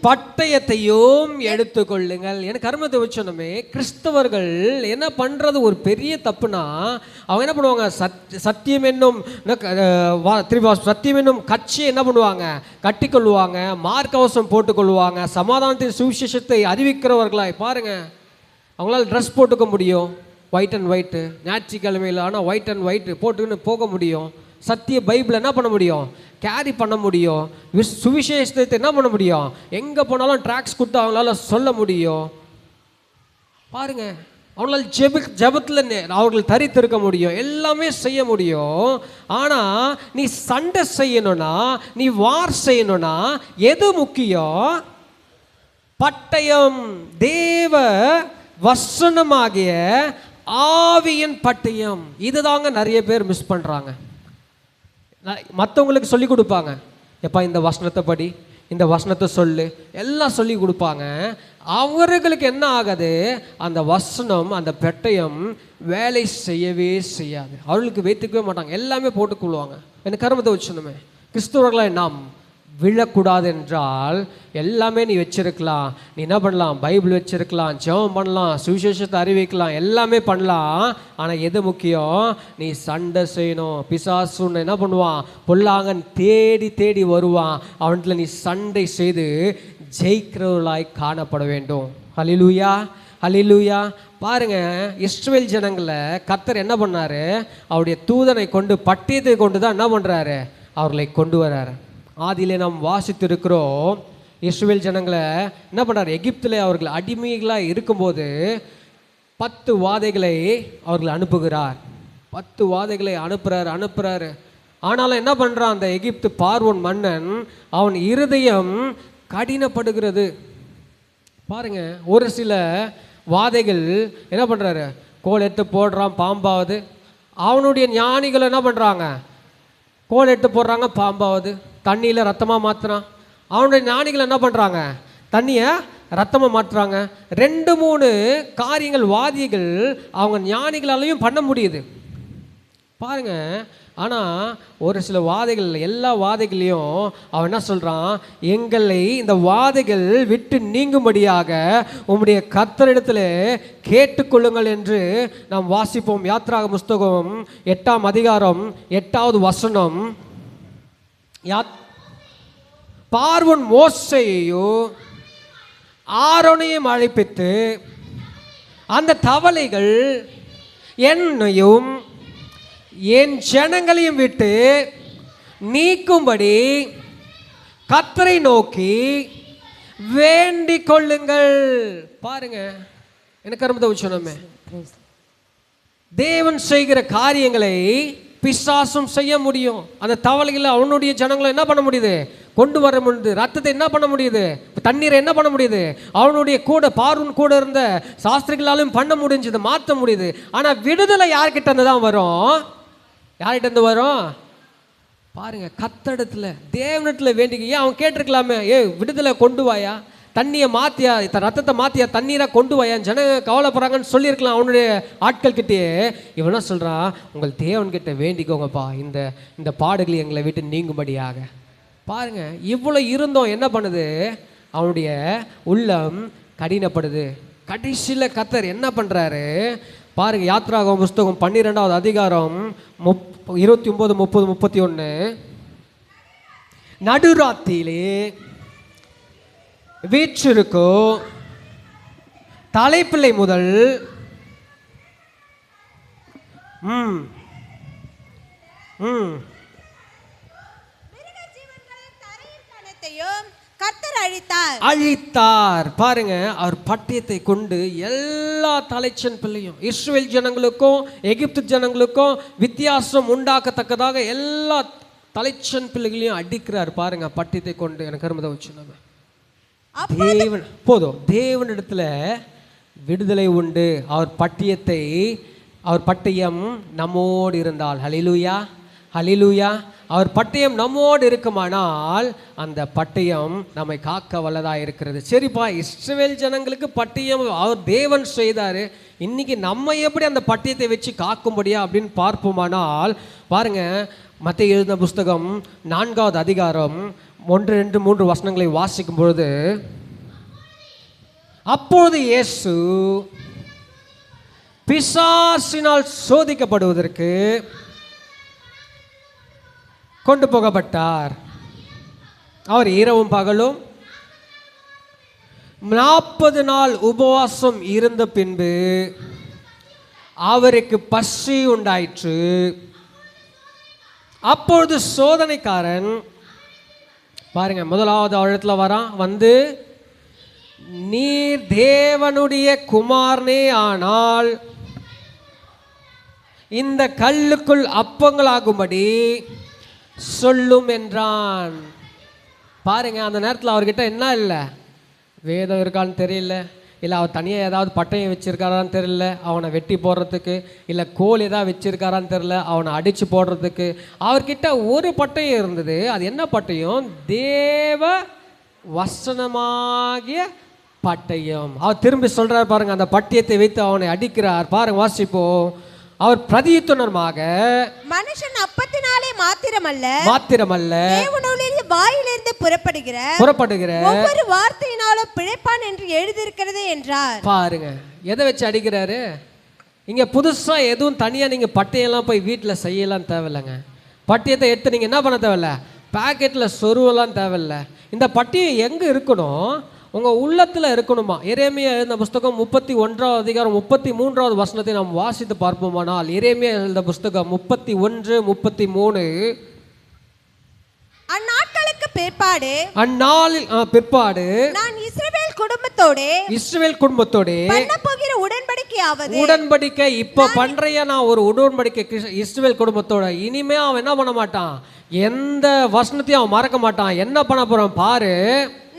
பட்டயத்தையும் எடுத்துக்கொள்ளுங்கள். எனக்கு கர்மத்தை வச்சோமே, கிறிஸ்தவர்கள் என்ன பண்றது ஒரு பெரிய தப்புனா, அவங்க என்ன பண்ணுவாங்க, சத்தியம் என்னும் கட்சியை என்ன பண்ணுவாங்க, கட்டிக்கொள்வாங்க, மார்க்கவசம் போட்டுக்கொள்வாங்க, சமாதானத்தின் சுவிசேஷத்தை அறிவிக்கிறவர்களாய் பாருங்க. அவங்களால ட்ரெஸ் போட்டுக்க முடியும், ஒயிட் அண்ட் ஒயிட்டு, ஞாயிற்றுக்கிழமையில் ஆனால் ஒயிட் அண்ட் ஒயிட்டு போட்டுன்னு போக முடியும். சத்திய பைபிள் என்ன பண்ண முடியும், கேரி பண்ண முடியும். சுவிசேஷத்தை என்ன பண்ண முடியும், எங்கே போனாலும் ட்ராக்ஸ் கொடுத்து அவங்களால சொல்ல முடியும். பாருங்க, அவங்களால ஜெபத்தில் அவர்கள் தரித்திருக்க முடியும், எல்லாமே செய்ய முடியும். ஆனால் நீ சண்டை செய்யணும்னா, நீ வார் செய்யணும்னா எது முக்கியம், பட்டயம், தேவ வசனமாகிய ஆவியின் பட்டயம். இதுதாங்க நிறைய பேர் மிஸ் பண்ணுறாங்க. மற்றவங்களுக்கு சொல்லி கொடுப்பாங்க, எப்பா இந்த வசனத்தை படி, இந்த வசனத்தை சொல்லு, எல்லாம் சொல்லி கொடுப்பாங்க. அவர்களுக்கு என்ன ஆகாது, அந்த வசனம், அந்த பெட்டயம் வேலை செய்யவே செய்யாது. அவர்களுக்கு வைத்துக்கவே மாட்டாங்க, எல்லாமே போட்டுக்கொள்வாங்க. எனக்கு கர்மத்தை வச்சணுமே. கிறிஸ்தவர்களாய் நாம் விழக்கூடாது என்றால் எல்லாமே நீ வச்சிருக்கலாம். நீ என்ன பண்ணலாம், பைபிள் வச்சிருக்கலாம், ஜெபம் பண்ணலாம், சுவிசேஷத்தை அறிவிக்கலாம், எல்லாமே பண்ணலாம். ஆனால் எது முக்கியம், நீ சண்டை செய்யணும். பிசாசு என்ன பண்ணுவான், பொல்லாங்கன் தேடி தேடி வருவான். அவன்கிட்ட நீ சண்டை செய்து ஜெயிக்கிறவர்களாய் காணப்பட வேண்டும். ஹல்லேலூயா, ஹல்லேலூயா. பாருங்க, இஸ்ரவேல் ஜனங்களை கர்த்தர் என்ன பண்ணாரு, அவருடைய தூதனை கொண்டு, பட்டயத்தை கொண்டு தான் என்ன பண்றாரு, அவர்களை கொண்டு வர்றாரு. ஆதியிலே நாம் வாசித்திருக்கிறோம். இஸ்ரவேல் ஜனங்களை என்ன பண்ணுறாரு, எகிப்தில் அவர்கள் அடிமைகளாக இருக்கும்போது 10 வாதைகளை அவர்கள் அனுப்புகிறார். 10 வாதைகளை அனுப்புறாரு. ஆனாலும் என்ன பண்ணுறான், அந்த எகிப்து பார்வோன் மன்னன், அவன் இருதயம் கடினப்படுகிறது. பாருங்க, ஒரு சில வாதைகள் என்ன பண்றாரு, கோல் எடுத்து போடுறான் பாம்பாவது. அவனுடைய ஞானிகள் என்ன பண்றாங்க, கோல் எடுத்து போடுறாங்க பாம்பாவது, தண்ணியில் ரத்தமாக மாற்றுறான். அவனுடைய ஞானிகள் என்ன பண்ணுறாங்க, தண்ணியை ரத்தமாக மாற்றுறாங்க. 2-3 காரியங்கள் வாதிகள் அவங்க ஞானிகளாலையும் பண்ண முடியுது பாருங்க. ஆனால் ஒரு சில வாதைகள், எல்லா வாதைகளையும் அவன் என்ன சொல்கிறான், எங்களை இந்த வாதைகள் விட்டு நீங்கும்படியாக உம்முடைய கர்த்தரிடத்தில் கேட்டுக்கொள்ளுங்கள் என்று நாம் வாசிப்போம். யாத்ராக புஸ்தகம் 8ஆம் அதிகாரம் 8வது வசனம். பார்வோன் மோசேயையும் ஆரோனையும் அழைப்பித்து அந்த தவளைகள் என்னையும் என் ஜனங்களையும் விட்டு நீக்கும்படி கர்த்தரை நோக்கி வேண்டிக் கொள்ளுங்கள். பாருங்க, எனக்கு அருமை சொன்னோமே, தேவன் செய்கிற காரியங்களை பிசாசும் செய்ய முடியும். அந்த தவளைகளை அவனுடைய ஜனங்களை என்ன பண்ண முடியுது, கொண்டு வர முடியுது. ரத்தத்தை என்ன பண்ண முடியுது, தண்ணீரை என்ன பண்ண முடியுது, அவனுடைய கூட பார்வன் கூட இருந்த சாஸ்திரிகளாலும் பண்ண முடிஞ்சது, மாற்ற முடியுது. ஆனால் விடுதலை யார்கிட்ட இருந்து தான் வரும், யார்கிட்ட இருந்து வரும் பாருங்க, கர்த்தரிடத்துல தேவனிடத்துல வேண்டிக்க. ஏன் அவன் கேட்டிருக்கலாமே, விடுதலை கொண்டு வாயா, தண்ணியை மாற்றியா, ரத்தத்தை மாற்றியா, தண்ணீராக கொண்டு வாயா, ஜனங்க கவலைப்படுறாங்கன்னு சொல்லியிருக்கலாம் அவனுடைய ஆட்கள் கிட்டே. இவனா சொல்கிறான், உங்கள் தேவன்கிட்ட வேண்டிக்கோங்கப்பா, இந்த பாடுகளை எங்களை விட்டு நீங்கும்படியாக. பாருங்க, இவ்வளோ இருந்தோம் என்ன பண்ணுது, அவனுடைய உள்ளம் கடினப்படுது. கடைசியில் கர்த்தர் என்ன பண்ணுறாரு பாருங்க. யாத்ராகம புஸ்தகம் 12வது அதிகாரம் 29, 30, 31. நடுராத்திரியிலே வீற்றிருக்கும் தலைப்பிள்ளை முதல் அழித்தார். பாருங்க, அவர் பட்டயத்தை கொண்டு எல்லா தலைச்சன் பிள்ளையும், இஸ்ரவேல் ஜனங்களுக்கும் எகிப்து ஜனங்களுக்கும் வித்தியாசம் உண்டாக்கத்தக்கதாக எல்லா தலைச்சன் பிள்ளைகளையும் அடிக்கிறார். பாருங்க, பட்டயத்தை கொண்டு. எனக்கு அருமதை வச்சு நம்ம தேவன் போதும், தேவனிடத்துல விடுதலை உண்டு. அவர் பட்டயம் நம்மோடு இருந்தால், ஹல்லேலூயா ஹல்லேலூயா, அவர் பட்டயம் நம்மோடு இருக்குமானால் அந்த பட்டயம் நம்மை காக்க வல்லதா இருக்கிறது. சரிப்பா, இஸ்ரவேல் ஜனங்களுக்கு பட்டயம் அவர் தேவன் செய்தாரு, இன்னைக்கு நம்ம எப்படி அந்த பட்டயத்தை வச்சு காக்கும்படியா அப்படின்னு பார்ப்போமானால் பாருங்க, மத்தேயு எழுதின புஸ்தகம் 4வது அதிகாரம் 1, 2, 3 வசனங்களை வாசிக்கும் பொழுது, அப்போது இயேசு பிசாசினால் சோதிக்கப்படுவதற்கு கொண்டு போகப்பட்டார். அவர் இரவும் பகலும் 40 நாள் உபவாசம் இருந்த பின்பு அவருக்கு பசி உண்டாயிற்று. அப்பொழுது சோதனைக்காரன் பாருங்க, முதலாவது இடத்துல வரான், வந்து நீர் தேவனுடைய குமாரனே ஆனால் இந்த கல்லுக்குள் அப்பங்களாகும்படி சொல்லும் என்றான். பாருங்க, அந்த நேரத்தில் அவர்கிட்ட என்ன இல்லை, வேதம் இருக்கான்னு தெரியல, இல்லை அவர் தனியாக ஏதாவது பட்டயம் வச்சிருக்காரான்னு தெரியல அவனை வெட்டி போடுறதுக்கு, இல்லை கோல் ஏதாவது வச்சிருக்காரான்னு தெரியல அவனை அடித்து போடுறதுக்கு. அவர்கிட்ட ஒரு பட்டயம் இருந்தது. அது என்ன பட்டயம், தேவ வசனமாகிய பட்டயம். அவர் திரும்பி சொல்றார் பாருங்க, அந்த பட்டயத்தை வைத்து அவனை அடிக்கிறார். பாருங்க, வாசிப்போம். அவர் பிரதியுத்தரமாக, மனுஷன் அப்பத்தினாலே மாத்திரமல்ல தேவனுடைய வாயிலிருந்து புறப்படுகிற ஒவ்வொரு வார்த்தையினாலும் பிழைப்பான் என்று எழுதியிருக்கிறது என்றார். பாருங்க, எதை வச்சு அடிக்கிறாரு இங்க. புதுசா எதுவும் தனியா நீங்க பட்டயெல்லாம் போய் வீட்டில் செய்யலாம் தேவையில்லைங்க. பட்டயத்தை எடுத்து நீங்க என்ன பண்ண தேவையில்ல, பாக்கெட்ல சொருவெல்லாம் தேவையில்ல. இந்த பட்டயம் எங்க இருக்கணும், உங்க உள்ளத்துல இருக்கணுமா. எரேமியா எழுதின புஸ்தகம் 31வது அதிகாரம் 33வது வசனத்தை நாம் வாசித்து பார்ப்போமானால், எரேமியா எழுதின புஸ்தகம் 31, 33. அந்நாட்களுக்கு அந்நாளில் பிற்பாடு நான் இஸ்ரவேல் குடும்பத்தோட பண்ண போகிற உடன்படிக்கை இப்ப பண்றைய நான் ஒரு உடன்படிக்கை இஸ்ரவேல் குடும்பத்தோட. இனிமே அவன் என்ன பண்ண மாட்டான், எந்த வசனத்தையும் அவன் மறக்க மாட்டான். என்ன பண்ண போறான் பாரு,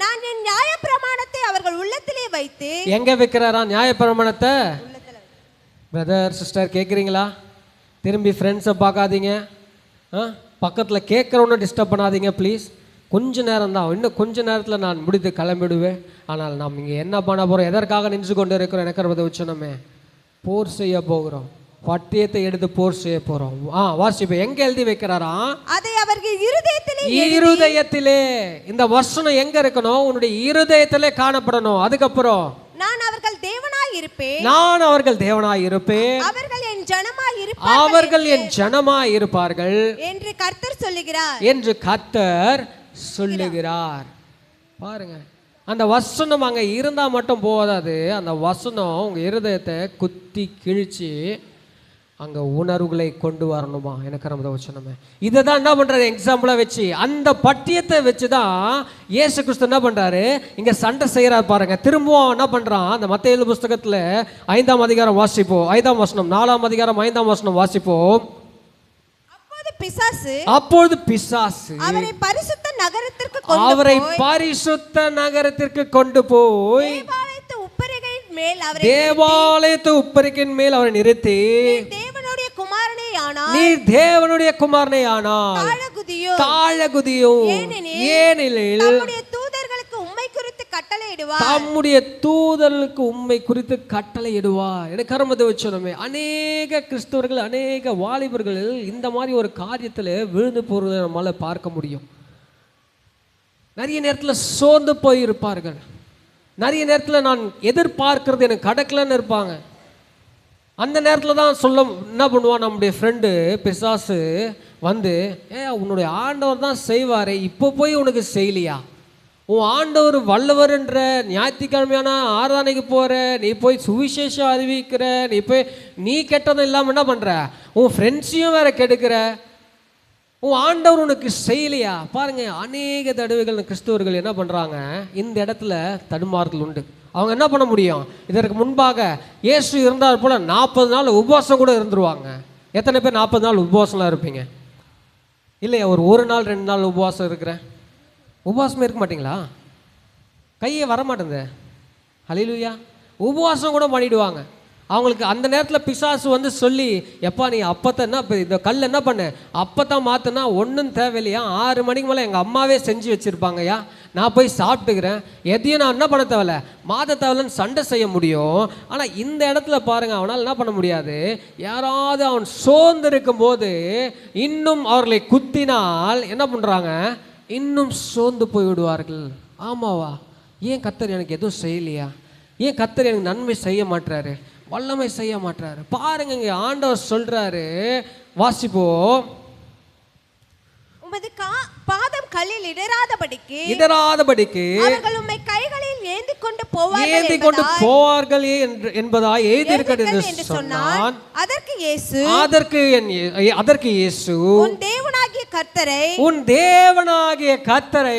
நான் என் நியாய பிரமாணத்தை அவர்கள் உள்ளத்திலே வைத்து எங்க வைக்கிறாரா நியாயப்பிரமாணத்தை? பிரதர் சிஸ்டர் கேட்குறீங்களா? திரும்பி ஃப்ரெண்ட்ஸை பார்க்காதீங்க, பக்கத்தில் கேட்குறவனை டிஸ்டர்ப் பண்ணாதீங்க ப்ளீஸ். கொஞ்ச நேரம் தான், இன்னும் கொஞ்ச நேரத்தில் நான் முடித்து கிளம்பிடுவேன். ஆனால் நாம் இங்கே என்ன பண்ண போகிறோம், எதற்காக நின்று கொண்டு இருக்கிறோம்? எனக்கு வச்சோமே போர் செய்ய போகிறோம், பட்டியத்தை எடுத்து போர் செய்ய போகிறோம். வாசிப்ப எங்க எழுதி வைக்கிறாரா? அதை அவர்கள் இருதயத்திலே. இந்த வசனம் எங்க இருக்கணும்? உன்னுடைய இருதயத்திலே காணப்படணும். அதுக்கப்புறம் நான் அவர்கள் தேவனாய் இருப்பேன், நான் அவர்கள் தேவனாய் இருப்பேன், அவர்கள் என் ஜனமாய் இருப்பார்கள், அவர்கள் என் ஜனமாய் இருப்பார்கள் என்று கர்த்தர் சொல்லுகிறார், என்று கர்த்தர் சொல்லுகிறார். பாருங்க, அந்த வசனம் அங்க இருந்தா மட்டும் போதாது, அந்த வசனம் உங்க இருதயத்தை குத்தி கிழிச்சு அங்க உணர்வுகளை கொண்டு வரணுமா? எனக்கு நம்ம வச்சனமே இதை தான் என்ன பண்றாரு எக்ஸாம்பிளா வச்சு, அந்த பட்டியத்தை வச்சுதான் இயேசு கிறிஸ்து என்ன பண்றாரு இங்க சண்டை செய்யறாரு. பாருங்க, திரும்பவும் என்ன பண்றான், அந்த மத்தேயு புஸ்தகத்துல 5ஆம் அதிகாரம் வாசிப்போம், 5ஆம் வசனம், 4ஆம் அதிகாரம் 5ஆம் வசனம் வாசிப்போம். அப்பொழுது பிசாசு அவரை பரிசுத்த நகரத்திற்கு கொண்டு போய் தேவாலயத்து உப்பரிகையின் மேல் அவரை நிறுத்தி, நீ தேவனுடைய குமாரனே ஆனால் தாழகுதியோ, ஏனெனில் தம்முடைய தூதர்களுக்கு உம்மை குறித்து கட்டளையிடுவார். எனக்கு கர்மத்தை வச்சோமே, அநேக கிறிஸ்தவர்கள், அநேக வாலிபர்கள் இந்த மாதிரி ஒரு காரியத்தில் விழுந்து போறதை நம்மளால பார்க்க முடியும். நிறைய நேரத்தில் சோர்ந்து போயிருப்பார்கள், நிறைய நேரத்தில் நான் எதிர்பார்க்கறது எனக்கு கடக்கலன்னு இருப்பாங்க. அந்த நேரத்தில் தான் என்ன பண்ணுவான் நம்முடைய ஃப்ரெண்டு பிசாசு வந்து, உன்னுடைய ஆண்டவர் தான் செய்வாரே, இப்போ போய் உனக்கு செய்யலையா? உன் ஆண்டவர் வல்லவர்ன்ற ஞாயிற்றுக்கிழமையான ஆராதனைக்கு போகிற, நீ போய் சுவிசேஷம் அறிவிக்கிற, நீ கெட்டதும் இல்லாமல் என்ன பண்ணுற, உன் ஃப்ரெண்ட்ஸையும் வேற கெடுக்கிற, உன் ஆண்டவர் உனக்கு செய்யலையா? பாருங்க, அநேக தடவைகள் கிறிஸ்தவர்கள் என்ன பண்ணுறாங்க, இந்த இடத்துல தடுமாறுதல் உண்டு. அவங்க என்ன பண்ண முடியும், இதற்கு முன்பாக இயேசு இருந்தால் போல 40 நாள் உபவாசம் கூட இருந்துருவாங்க. எத்தனை பேர் 40 நாள் உபவாசம்லாம் இருப்பீங்க? இல்லையா, ஒரு நாள் 2 நாள் உபவாசம் இருக்கிறேன், உபவாசமே இருக்க மாட்டிங்களா? கையே வரமாட்டேங்குது. ஹல்லேலூயா. உபவாசம் கூட பண்ணிடுவாங்க. அவங்களுக்கு அந்த நேரத்தில் பிசாசு வந்து சொல்லி, எப்பா நீ அப்பத்தை என்ன இந்த கல் என்ன பண்ணு, அப்பத்தான் மாற்றினா ஒன்றும் தேவையில்லையா, 6 மணிக்கு மேலே எங்கள் அம்மாவே செஞ்சு வச்சுருப்பாங்கய்யா, நான் போய் சாப்பிட்டுக்கிறேன், எதையும் நான் என்ன பண்ண தேவையில்ல, மாத தேவையில்லன்னு சண்டை செய்ய முடியும். ஆனால் இந்த இடத்துல பாருங்கள், அவனால் என்ன பண்ண முடியாது. யாராவது அவன் சோர்ந்து இருக்கும்போது இன்னும் அவர்களை குத்தினால் என்ன பண்ணுறாங்க, இன்னும் சோர்ந்து போய் விடுவார்கள். ஆமாவா, ஏன் கர்த்தர் எனக்கு எதுவும் செய்யலையா, ஏன் கர்த்தர் எனக்கு நன்மை செய்ய மாட்டாரு, வல்லமை செய்ய மாட்டாரு? பாருங்க, இங்க ஆண்டவர் சொல்றாரு, வாசிப்போம். உமது பாதம் கல்லில் இடராதபடிக்கு அவர்கள் உம்மை கைகளில் ஏந்தி கொண்டு போவார்கள் என்பதாய் எழுதியிருக்கிறது என்று சொன்னான். அதற்கு இயேசு உன் தேவனாகிய கர்த்தரை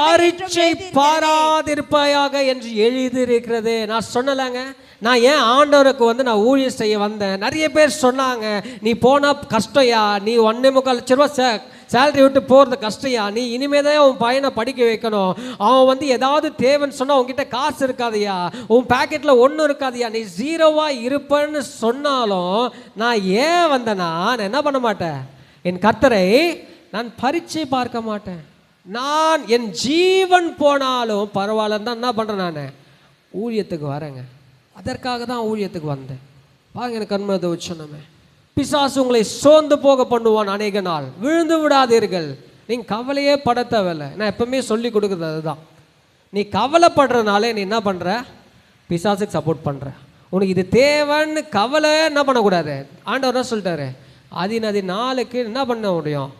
பரீட்சை பாராதிருப்பாயாக என்று எழுதியிருக்கிறது. நான் சொன்னலங்க, நான் ஏன் ஆண்டவருக்கு வந்து நான் ஊழியம் செய்ய வந்தேன். நிறைய பேர் சொன்னாங்க, நீ போனால் கஷ்டயா, நீ 1.25 லட்ச ரூபா சேலரி விட்டு போகிறது கஷ்டயா, நீ இனிமே தான் உன் பையனை படிக்க வைக்கணும், அவன் வந்து ஏதாவது தேவைன்னு சொன்னால் உன்கிட்ட காசு இருக்காதையா, உன் பேக்கெட்டில் ஒன்றும் இருக்காதையா, நீ 0வாக இருப்பேன்னு சொன்னாலும் நான் ஏன் வந்தேன்னா, நான் என்ன பண்ண மாட்டேன், என் கர்த்தரை நான் பரீட்சை பார்க்க மாட்டேன். நான் என் ஜீவன் போனாலும் பரவாயில்லன்னு தான் என்ன பண்ணுறேன், நான் ஊழியத்துக்கு வரேங்க. அதற்காக தான் ஊழியத்துக்கு வந்தேன். பாருங்க, எனக்கு கண்மதை வச்சோன்னமே, பிசாசு உங்களை சோர்ந்து போக பண்ணுவான் அநேக நாள். விழுந்து விடாதீர்கள், நீங்கள் கவலையே பட தேவையில்லை. நான் எப்பவுமே சொல்லி கொடுக்குறது அதுதான். நீ கவலைப்படுறதுனாலே நீ என்ன பண்ணுற, பிசாசுக்கு சப்போர்ட் பண்ணுற. உனக்கு இது தேவைன்னு கவலை என்ன பண்ணக்கூடாது. ஆண்டவர் என்ன சொல்லிட்டாரு, அதினதி நாளுக்கு என்ன பண்ண முடியும்,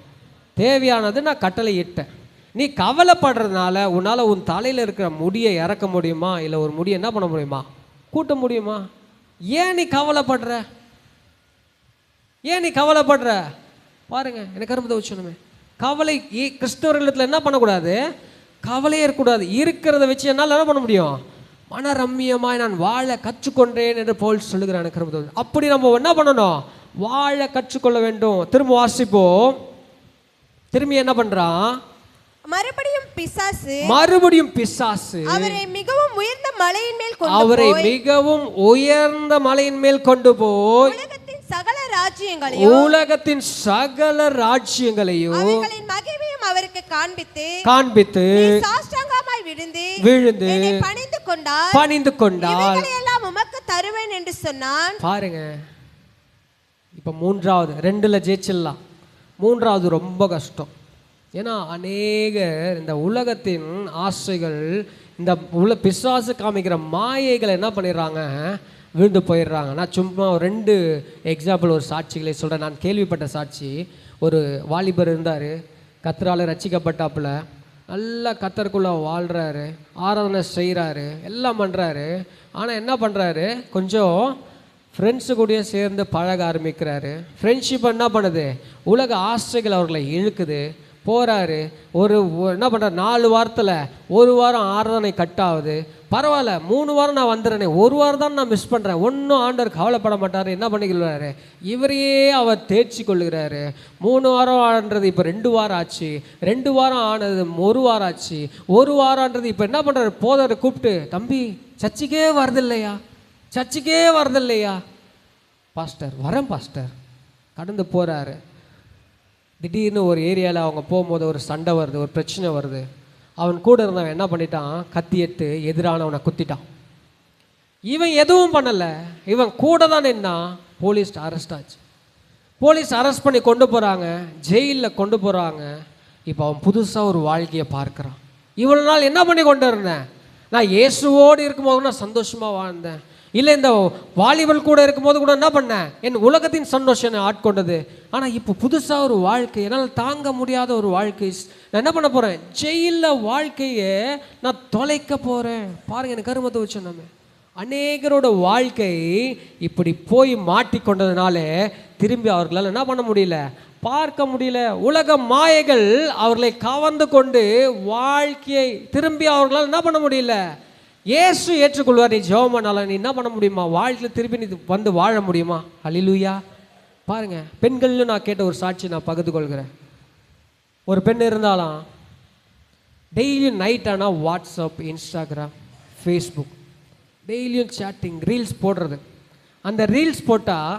தேவையானது நான் கட்டளை இட்டேன். நீ கவலைப்படுறதுனால உன்னால் உன் தலையில் இருக்கிற முடியை இறக்க முடியுமா, இல்லை ஒரு முடியை என்ன பண்ண முடியுமா, கூட்ட முடியுமா? ஏன் நீ கவலைப்படுற, ஏன் நீ கவலைப்படுற? பாருங்க, எனக்கு அரும்பதை வச்சோமே, கவலை கிறிஸ்தவர்களிடத்தில் என்ன பண்ணக்கூடாது, கவலையே இருக்கக்கூடாது. இருக்கிறத வச்சு என்னால் என்ன பண்ண முடியும், மன ரம்மியமாய் நான் வாழ கற்றுக்கொண்டேன் என்று போல் சொல்லுகிறேன். எனக்கு அரும்பதை. அப்படி நம்ம என்ன பண்ணணும், வாழ கற்றுக்கொள்ள வேண்டும். திரும்ப வாசிப்போம். திரும்பி என்ன பண்ணுறான், மறுபடியும் பிசாசு அவரை மிகவும் உயர்ந்த மலையின் மேல் கொண்டு அவரை போய் மிகவும் உயர்ந்த மலையின் மேல் கொண்டு போய் உலகத்தின் சகல ராஜ்யங்களையும் அவைகளின் மகிமையும் அவருக்கு காண்பித்து நீர் சாஷ்டாங்கமாய் விழுந்து என்னை பணிந்து கொண்டால் இவைகளையெல்லாம் உமக்கு தருவேன் என்று சொன்னான். பாருங்க, இப்ப மூன்றாவது 2ல ஜெயிச்சிடலாம். மூன்றாவது ரொம்ப கஷ்டம். ஏன்னா அநேகர் இந்த உலகத்தின் ஆசைகள், இந்த பிசாசு காமிக்கிற மாயைகளை என்ன பண்ணிடுறாங்க, விழுந்து போயிடுறாங்க. நான் சும்மா 2 எக்ஸாம்பிள், ஒரு சாட்சிகளை சொல்கிறேன். நான் கேள்விப்பட்ட சாட்சி. ஒரு வாலிபர் இருந்தார், கத்தரால் ரட்சிக்கப்பட்டாப்புல, நல்லா கத்தருக்குள்ளே வாழ்கிறாரு, ஆராதனை செய்கிறாரு, எல்லாம் பண்ணுறாரு. ஆனால் என்ன பண்ணுறாரு, கொஞ்சம் ஃப்ரெண்ட்ஸு கூடயே சேர்ந்து பழக ஆரம்பிக்கிறாரு. ஃப்ரெண்ட்ஷிப் என்ன பண்ணுது, உலக ஆசைகள் அவர்களை இழுக்குது. போகிறாரு, என்ன பண்ணுறாரு, 4 வாரத்தில் 1 வாரம் ஆராதனை கட் ஆகுது. பரவாயில்ல, 3 வாரம் நான் வந்துடுறேனே, 1 வாரம் தான் நான் மிஸ் பண்ணுறேன், ஒன்றும் ஆண்டவர் கவலைப்பட மாட்டார். என்ன பண்ணிக்கிறாரு, இவரையே அவர் தேர்ச்சி கொள்ளுகிறாரு. 3 வாரம் ஆனது இப்போ 2 வாரம் ஆச்சு, 2 வாரம் ஆனது 1 வாரம் ஆச்சு, 1 வாரம்ன்றது இப்போ என்ன பண்ணுறாரு, போதரை கூப்பிட்டு, தம்பி சர்ச்சுக்கே வரதில்லையா? பாஸ்டர் வரேன் பாஸ்டர். கடந்து போகிறாரு. திடீர்னு ஒரு ஏரியாவில் அவங்க போகும்போது ஒரு சண்டை வருது, ஒரு பிரச்சனை வருது. அவன் கூட இருந்தவன் என்ன பண்ணிட்டான், கத்தி எடுத்து எதிரானவனை குத்திட்டான். இவன் எதுவும் பண்ணலை, இவன் கூட தான் நின்னான். போலீஸ் அரெஸ்ட் ஆச்சு. போலீஸ் அரெஸ்ட் பண்ணி கொண்டு போகிறாங்க, ஜெயிலில் கொண்டு போகிறாங்க. இப்போ அவன் புதுசாக ஒரு வாழ்க்கையை பார்க்குறான். இவ்வளோ நாள் என்ன பண்ணி கொண்டு இருந்தேன், நான் இயேசுவோடு இருக்கும்போது நான் சந்தோஷமாக வாழ்ந்தேன், இல்லை இந்த வாலிபல் கூட இருக்கும்போது கூட என்ன பண்ணேன், என் உலகத்தின் சந்தோஷம் ஆட்கொண்டது. ஆனால் இப்போ புதுசாக ஒரு வாழ்க்கை, என்னால் தாங்க முடியாத ஒரு வாழ்க்கை, நான் என்ன பண்ண போகிறேன், ஜெயிலில் வாழ்க்கையை நான் தொலைக்க போகிறேன். பாருங்கள், எனக்கு கருமத்தை வச்சோம். நம்ம அநேகரோட வாழ்க்கை இப்படி போய் மாட்டிக்கொண்டதுனால திரும்பி அவர்களால் என்ன பண்ண முடியல, பார்க்க முடியல. உலக மாயைகள் அவர்களை கவர்ந்து கொண்டு வாழ்க்கையை திரும்பி அவர்களால் என்ன பண்ண முடியல. இயேசு ஏற்றுக்கொள்வார். நீ ஜெபம் பண்ணால நீ என்ன பண்ண முடியுமா, வாழ்க்கையில் திருப்பி நீ வந்து வாழ முடியுமா? ஹல்லேலூயா. பாருங்க, பெண்கள்லையும் நான் கேட்ட ஒரு சாட்சி நான் பகிர்ந்து கொள்கிறேன். ஒரு பெண் இருந்தாலாம், டெய்லியும் நைட் ஆனால் வாட்ஸ்அப், இன்ஸ்டாகிராம், ஃபேஸ்புக், டெய்லியும் சேட்டிங், ரீல்ஸ் போடுறது. அந்த ரீல்ஸ் போட்டால்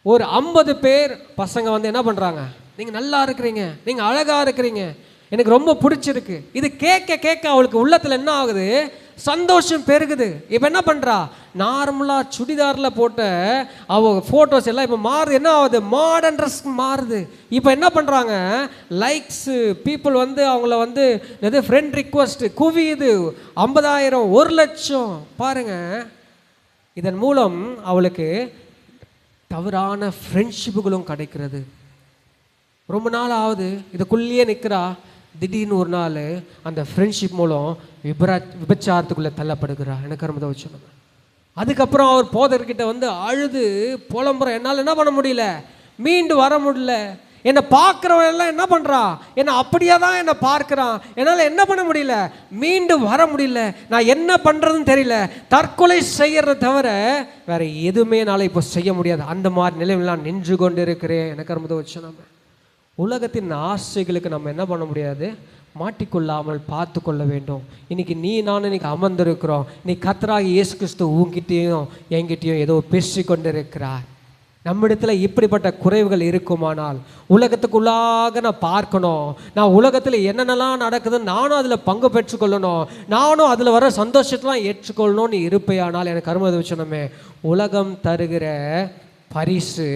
ஒரு 50 பேர் பசங்க வந்து என்ன பண்ணுறாங்க, நீங்கள் நல்லா இருக்கிறீங்க, நீங்கள் அழகாக இருக்கிறீங்க, எனக்கு ரொம்ப பிடிச்சிருக்கு. இது கேட்க கேட்க அவளுக்கு உள்ளத்தில் என்ன ஆகுது, சந்தோஷம் பெருகுது. இப்போ என்ன பண்ணுறா, நார்மலாக சுடிதாரில் போட்ட அவள் ஃபோட்டோஸ் எல்லாம் இப்போ மாறுது. என்ன ஆகுது, மாடர்ன் ட்ரெஸ் மாறுது. இப்போ என்ன பண்ணுறாங்க, லைக்ஸு, பீப்புள் வந்து அவங்கள வந்து எது ஃப்ரெண்ட் ரிக்வஸ்ட்டு குவியுது, 50,000, 1,00,000. பாருங்கள், இதன் மூலம் அவளுக்கு தவறான ஃப்ரெண்ட்ஷிப்புகளும் கிடைக்கிறது. ரொம்ப நாள் ஆகுது, இதுக்குள்ளேயே நிற்கிறா. திடீர்னு ஒரு நாள் அந்த ஃப்ரெண்ட்ஷிப் மூலம் விபச்சாரத்துக்குள்ளே தள்ளப்படுகிறா. எனக்கு ரொம்ப வச்சு. அதுக்கப்புறம் அவர் போதர்கிட்ட வந்து அழுது புலம்புற, என்னால் என்ன பண்ண முடியல, மீண்டு வர முடியல. என்னை பார்க்குறவன் எல்லாம் என்ன பண்ணுறான், என்னை அப்படியே தான் என்னை பார்க்குறான், என்னால் என்ன பண்ண முடியல, மீண்டு வர முடியல, நான் என்ன பண்ணுறதுன்னு தெரியல, தற்கொலை செய்யறத தவிர வேற எதுவுமே என்னால் இப்போ செய்ய முடியாது. அந்த மாதிரி நிலையில் நான் நின்று கொண்டு இருக்கிறேன். எனக்கு ரொம்ப வச்சு. நம்ம உலகத்தின் ஆசைகளுக்கு நம்ம என்ன பண்ண முடியாது, மாட்டிக்கொள்ளாமல் பார்த்து கொள்ள வேண்டும். இன்னைக்கு நானும் இன்னைக்கு அமர்ந்திருக்கிறோம். நீ கர்த்தராகிய இயேசு கிறிஸ்து உங்ககிட்டயும் என்கிட்டயும் ஏதோ பேசி கொண்டிருக்கிறார். நம்மிடத்தில் இப்படிப்பட்ட குறைவுகள் இருக்குமானால் உலகத்துக்குள்ளாக நான் பார்க்கணும், நான் உலகத்தில் என்னென்னலாம் நடக்குதுன்னு நானும் அதில் பங்கு பெற்றுக்கொள்ளணும், நானும் அதில் வர சந்தோஷத்தெலாம் ஏற்றுக்கொள்ளணும்னு இருப்பேயானால் எனக்கு அருமதி வச்சனமே, உலகம் தருகிற பரிசு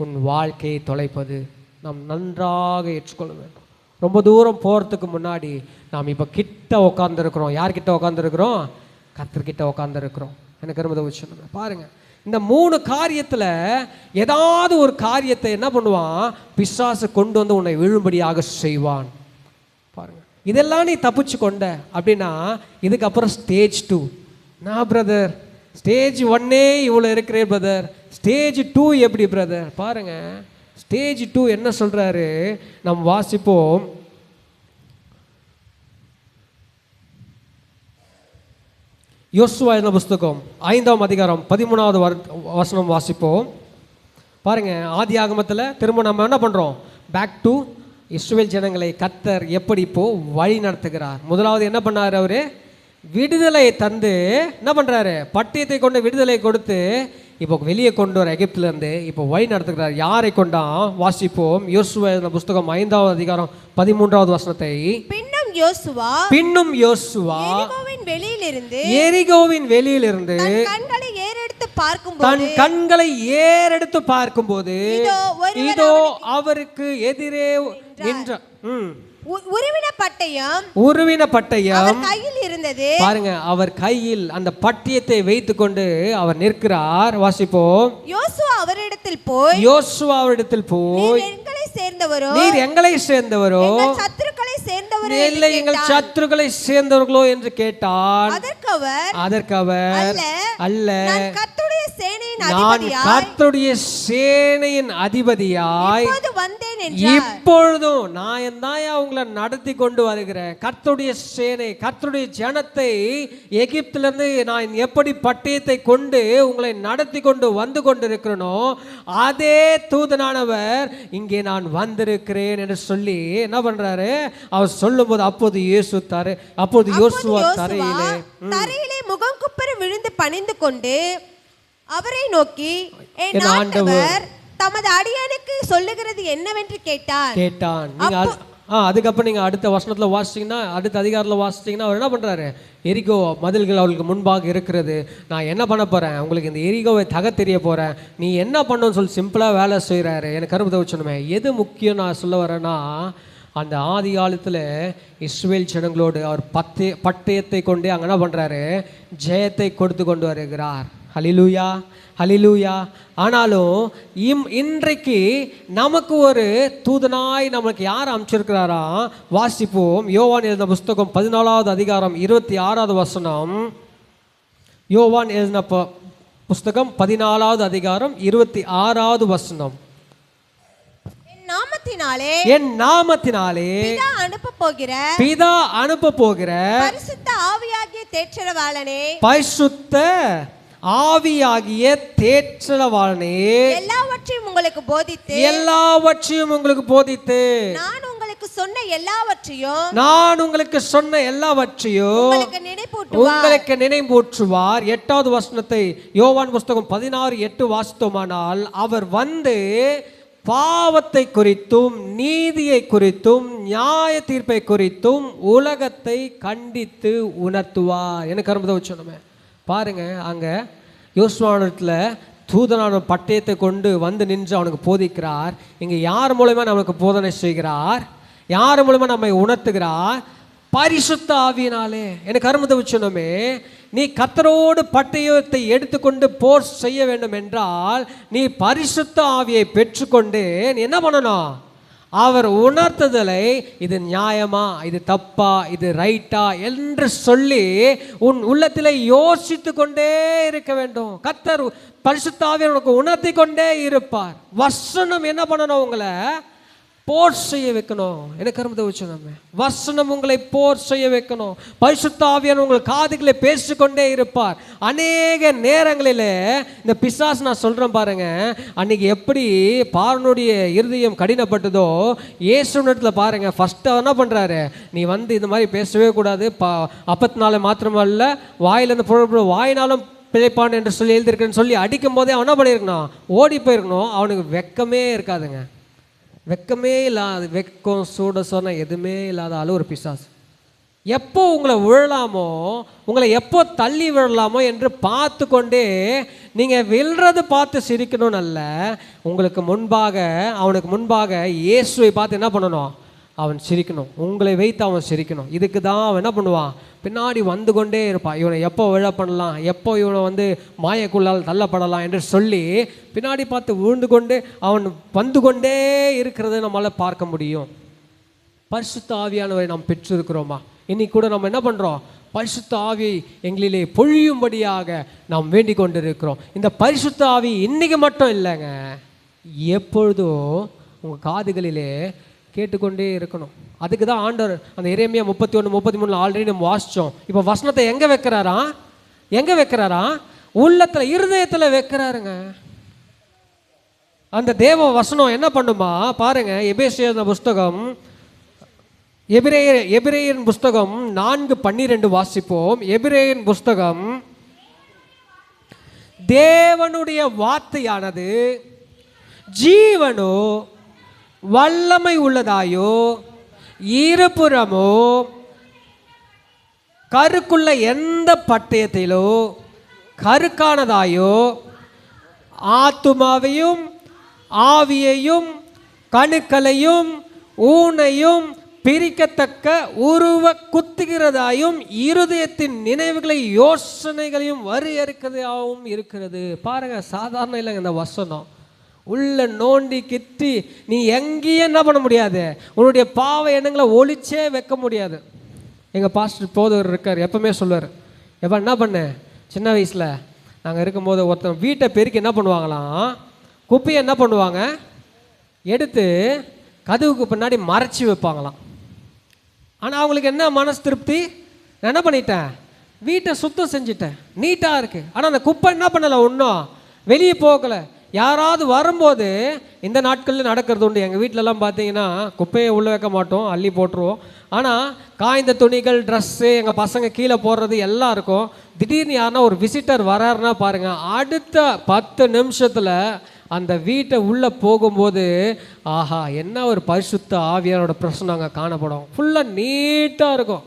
உன் வாழ்க்கையை தொலைப்பது நாம் நன்றாக ஏற்றுக்கொள்ள வேண்டும். ரொம்ப தூரம் போகிறதுக்கு முன்னாடி நாம் இப்போ கிட்ட உட்காந்துருக்குறோம். யார்கிட்ட உட்காந்துருக்குறோம், கர்த்தர்கிட்ட உட்காந்துருக்குறோம். எனக்கு அருமதி வச்சனமே. பாருங்கள், இந்த 3 காரியத்தில் ஏதாவது ஒரு காரியத்தை என்ன பண்ணுவான், பிசாசு கொண்டு வந்து உன்னை விழும்படியாக செய்வான். பாருங்க, இதெல்லாம் நீ தப்பிச்சு கொண்ட அப்படின்னா இதுக்கப்புறம் ஸ்டேஜ் 2. நான் பிரதர் ஸ்டேஜ் 1 இவ்வளோ இருக்கிறேன் பிரதர், ஸ்டேஜ் 2 எப்படி பிரதர்? பாருங்க, ஸ்டேஜ் 2 என்ன சொல்றாரு, நாம் வாசிப்போம். யோசுவா என்ற புஸ்தகம் 5ஆம் அதிகாரம் 13வது வசனம் வாசிப்போம். பாருங்க, ஆதி ஆகமத்தில் திரும்ப நம்ம என்ன பண்ணுறோம், பேக் டு இஸ்ரவேல் ஜனங்களை கர்த்தர் எப்படி இப்போ வழி நடத்துகிறார். முதலாவது என்ன பண்ணாரு? அவரு விடுதலை தந்து என்ன பண்றாரு? பட்டயத்தை கொண்டு விடுதலை கொடுத்து இப்போ வெளியே கொண்டு வர எகிப்துல இருந்து இப்போ வழி நடத்துகிறார். யாரை கொண்டா? வாசிப்போம். யோசுவா புஸ்தகம் 5வது அதிகாரம் 13வது வசனத்தை. பின்னும் யோசுவா எரிகோவின் வெளியிலிருந்து தன் கண்களை ஏறெடுத்து பார்க்கும்போது இதோ அவருக்கு எதிரே நின்ற உருவின பட்டயம் கையில் இருந்தது. பாருங்க, அவர் கையில் அந்த பட்டயத்தை வைத்துக் கொண்டு அவர் நிற்கிறார். வாசிப்போம். யோசுவா அவரிடத்தில் போய் நீர் எங்களை சேர்ந்தவரோ சத்துருக்களை சேர்ந்தவரோ இல்லை எங்கள் சத்துருக்களை சேர்ந்தவர்களோ என்று கேட்டான். அதற்கு அவர் அல்ல, நான் கர்த்தருடைய சேனையின் அதிபதியாய் இப்பொழுதும் நான் தான் உங்களை நடத்தி கொண்டு வருகிறேன். கர்த்தருடைய சேனை, கர்த்தருடைய ஜனத்தை எகிப்திலிருந்து நான் எப்படி பட்டயத்தை கொண்டு உங்களை நடத்தி கொண்டு வந்து கொண்டிருக்கிறேனோ அதே தூதனானவர் இங்கே நான் வந்திருக்கிறேன் என்று சொல்லி என்ன பண்றாரு? அவர் சொல்லும் போது அப்போது யோசுவா தரையிலே முகம் குப்புற விழுந்து பணிந்து கொண்டு அவரை நோக்கி, என் ஆண்டவர் தமது அடியானுக்கு சொல்லுகிறது என்னவென்று கேட்டான். அதுக்கப்புறம் நீங்க அடுத்த வசனத்துல வாசிச்சீங்கன்னா, அடுத்த அதிகாரத்தில் வாசிச்சீங்கன்னா அவர் என்ன பண்றாரு? எரிகோ மதில்கள் அவளுக்கு முன்பாக இருக்கிறது. நான் என்ன பண்ண போறேன்? உங்களுக்கு இந்த எரிகோவை தெரிய போறேன். நீ என்ன பண்ணணும்னு சொல்லி சிம்பிளா வேலை செய்யறாரு. எனக்கு கருப்பு வச்சணுமே. எது முக்கியம் நான் சொல்ல வரேன்னா, அந்த ஆதி காலத்தில் இஸ்ரவேல் ஜனங்களோடு அவர் பட்டயத்தை கொண்டே அங்கே என்ன பண்ணுறாரு? ஜெயத்தை கொடுத்து கொண்டு வருகிறார். ஹல்லேலூயா, ஹல்லேலூயா. ஆனாலும் இன்றைக்கு நமக்கு ஒரு தூதனாய் நமக்கு யார் அமைச்சிருக்கிறாரா? வாசிப்போம். யோவான் எழுதின புஸ்தகம் 14வது அதிகாரம் 26வது வசனம். யோவான் எழுதின புஸ்தகம் 14வது அதிகாரம் 26வது வசனம். என் நாமத்தினாலே பிதா அனுப்ப போகிற பரிசுத்த ஆவியாகிய தேற்றரவாளனே, பரிசுத்த ஆவியாகிய தேற்றரவாளனே எல்லாவற்றையும் உங்களுக்கு போதித்து நான் உங்களுக்கு சொன்ன எல்லாவற்றையும் உங்களுக்கு நினைவூற்றுவார். 8வது வசனத்தை யோவான் புஸ்தகம் 16:8 வாசித்தோமானால், அவர் வந்து பாவத்தை குறித்தும் நீதியை குறித்தும் நியாய தீர்ப்பை குறித்தும் உலகத்தை கண்டித்து உணர்த்துவார். எனக்கு அரும்பதை சொன்னோமே. பாருங்க, அங்க யோசுவானத்துல தூதனான பட்டயத்தை கொண்டு வந்து நின்று அவனுக்கு போதிக்கிறார். இங்க யார் மூலமா நமக்கு போதனை செய்கிறார்? யார் மூலமா நம்மை உணர்த்துகிறார்? பரிசுத்த ஆவியினாலே. எனக்கு அரும்பதை சொன்னோமே. நீ கர்த்தரோடு பட்டயத்தை எடுத்துக்கொண்டு போர் செய்ய வேண்டும் என்றால் நீ பரிசுத்த ஆவியை பெற்றுக்கொண்டு நீ என்ன பண்ணணும்? அவர் உணர்த்துதலை இது நியாயமா, இது தப்பா, இது ரைட்டா என்று சொல்லி உன் உள்ளத்திலே யோசித்து கொண்டே இருக்க வேண்டும். கர்த்தர் பரிசுத்த ஆவியை உனக்கு உணர்த்தி கொண்டே இருப்பார். வசனம் என்ன பண்ணணும்? உங்களை போர் செய்ய வைக்கணும். எனக்கு அரும்பதை வச்சோம். வசனம் உங்களை போர் செய்ய வைக்கணும். பரிசுத்த ஆவியானவர் உங்கள் காதுகளை பேசிக்கொண்டே இருப்பார். அநேக நேரங்களிலே இந்த பிசாசு, நான் சொல்றேன் பாருங்க, அன்னைக்கு எப்படி பார்வனுடைய இருதயம் கடினப்பட்டதோ இயேசுவிடத்துல பாருங்க, ஃபர்ஸ்ட் என்ன பண்றாரு? நீ வந்து இந்த மாதிரி பேசவே கூடாது, அப்பத்தினால மாத்திரமல்ல வாயிலிருந்து புறப்பட வாயினாலும் பிழைப்பான் என்று சொல்லி எழுதியிருக்கேன்னு சொல்லி அடிக்கும் போதே அவன் என்ன பண்ணியிருக்கணும்? ஓடி போயிருக்கணும். அவனுக்கு வெக்கமே இருக்காதுங்க. வெக்கமே இல்லாத, வெக்கம் சூட சொன்ன எதுவுமே இல்லாத ஆளு ஒரு பிசாசு. எப்போ உங்களை விழலாமோ, உங்களை எப்போ தள்ளி விழலாமோ என்று பார்த்து கொண்டே நீங்கள் விழுறது பார்த்து சிரிக்கணும்னு அல்ல, உங்களுக்கு முன்பாக, அவனுக்கு முன்பாக இயேசுவை பார்த்து என்ன பண்ணணும்? அவன் சிரிக்கணும். உங்களை வைத்து அவன் சிரிக்கணும். இதுக்கு தான் அவன் என்ன பண்ணுவான்? பின்னாடி வந்து கொண்டே இருப்பான். இவனை எப்போ விழ பண்ணலாம், எப்போ இவனை வந்து மாயக்குள்ளால் தள்ளப்படலாம் என்று சொல்லி பின்னாடி பார்த்து விழுந்து கொண்டு அவன் வந்து கொண்டே இருக்கிறத நம்மளால் பார்க்க முடியும். பரிசுத்த ஆவியானவரை நாம் பெற்றிருக்கிறோமா? இன்னைக்கு கூட நம்ம என்ன பண்ணுறோம்? பரிசுத்த ஆவியை எங்களிலே பொழியும்படியாக நாம் வேண்டிக் கொண்டிருக்கிறோம். இந்த பரிசுத்த ஆவி இன்னைக்கு மட்டும் இல்லைங்க, எப்பொழுதும் உங்கள் காதுகளிலே கேட்டுக்கொண்டே இருக்கணும். அதுக்கு தான் ஆண்டவர் அந்த எரேமியா 31-33 ஆல்ரெடி நம்ம வாசித்தோம். இப்போ வசனத்தை எங்கே வைக்கிறாரா? உள்ளத்தில், இருதயத்தில் வைக்கிறாருங்க. அந்த தேவ வசனம் என்ன பண்ணுமா பாருங்க. எபேசியர் புஸ்தகம், எபிரேயரின் புஸ்தகம் 4:12 வாசிப்போம். எபிரேயரின் புஸ்தகம், தேவனுடைய வார்த்தையானது ஜீவனோ வல்லமை உள்ளதாயோ இருபுறமோ கருக்குள்ள எந்த பட்டயத்திலோ கருக்கானதாயோ ஆத்துமாவையும் ஆவியையும் கணுக்களையும் ஊனையும் பிரிக்கத்தக்க உருவ குத்துகிறதாயும் இருதயத்தின் நினைவுகளை யோசனைகளையும் வரையறுக்கிறதாகவும் இருக்கிறது. பாருங்க, சாதாரண இல்லைங்க இந்த வசனம். உள்ள நோண்டி கிட்டி நீ எங்கேயும் என்ன பண்ண முடியாது, உன்னுடைய பாவ எண்ணங்களை ஒழிச்சே வைக்க முடியாது. எங்கள் பாஸ்டர் போதவர் இருக்கார், எப்பவுமே சொல்லுவார், எப்போ என்ன பண்ண சின்ன வயசில் நாங்கள் இருக்கும்போது ஒருத்தன் வீட்டை பெருக்கி என்ன பண்ணுவாங்களாம், குப்பையை என்ன பண்ணுவாங்க எடுத்து கதவுக்கு பின்னாடி மறைச்சி வைப்பாங்களாம். ஆனால் அவங்களுக்கு என்ன மனசு திருப்தி, நான் என்ன பண்ணிட்டேன், வீட்டை சுத்தம் செஞ்சுட்டேன், நீட்டாக இருக்குது. ஆனால் அந்த குப்பை என்ன பண்ணலை, ஒன்றும் வெளியே போகலை. யாராவது வரும்போது இந்த நாட்களில் நடக்கிறது உண்டு. எங்கள் வீட்டிலலாம் பார்த்தீங்கன்னா குப்பையை உள்ளே வைக்க மாட்டோம், அள்ளி போட்டுருவோம். ஆனால் காய்ந்த துணிகள், ட்ரெஸ்ஸு, எங்கள் பசங்க கீழே போடுறது எல்லாம் இருக்கும். திடீர்னு யாருன்னா ஒரு விசிட்டர் வராருன்னா பாருங்கள், அடுத்த 10 நிமிஷத்தில் அந்த வீட்டை உள்ளே போகும்போது ஆஹா என்ன ஒரு பரிசுத்த ஆவியாரோட பிரச்சனை அங்கே காணப்படும். ஃபுல்லாக நீட்டாக இருக்கும்.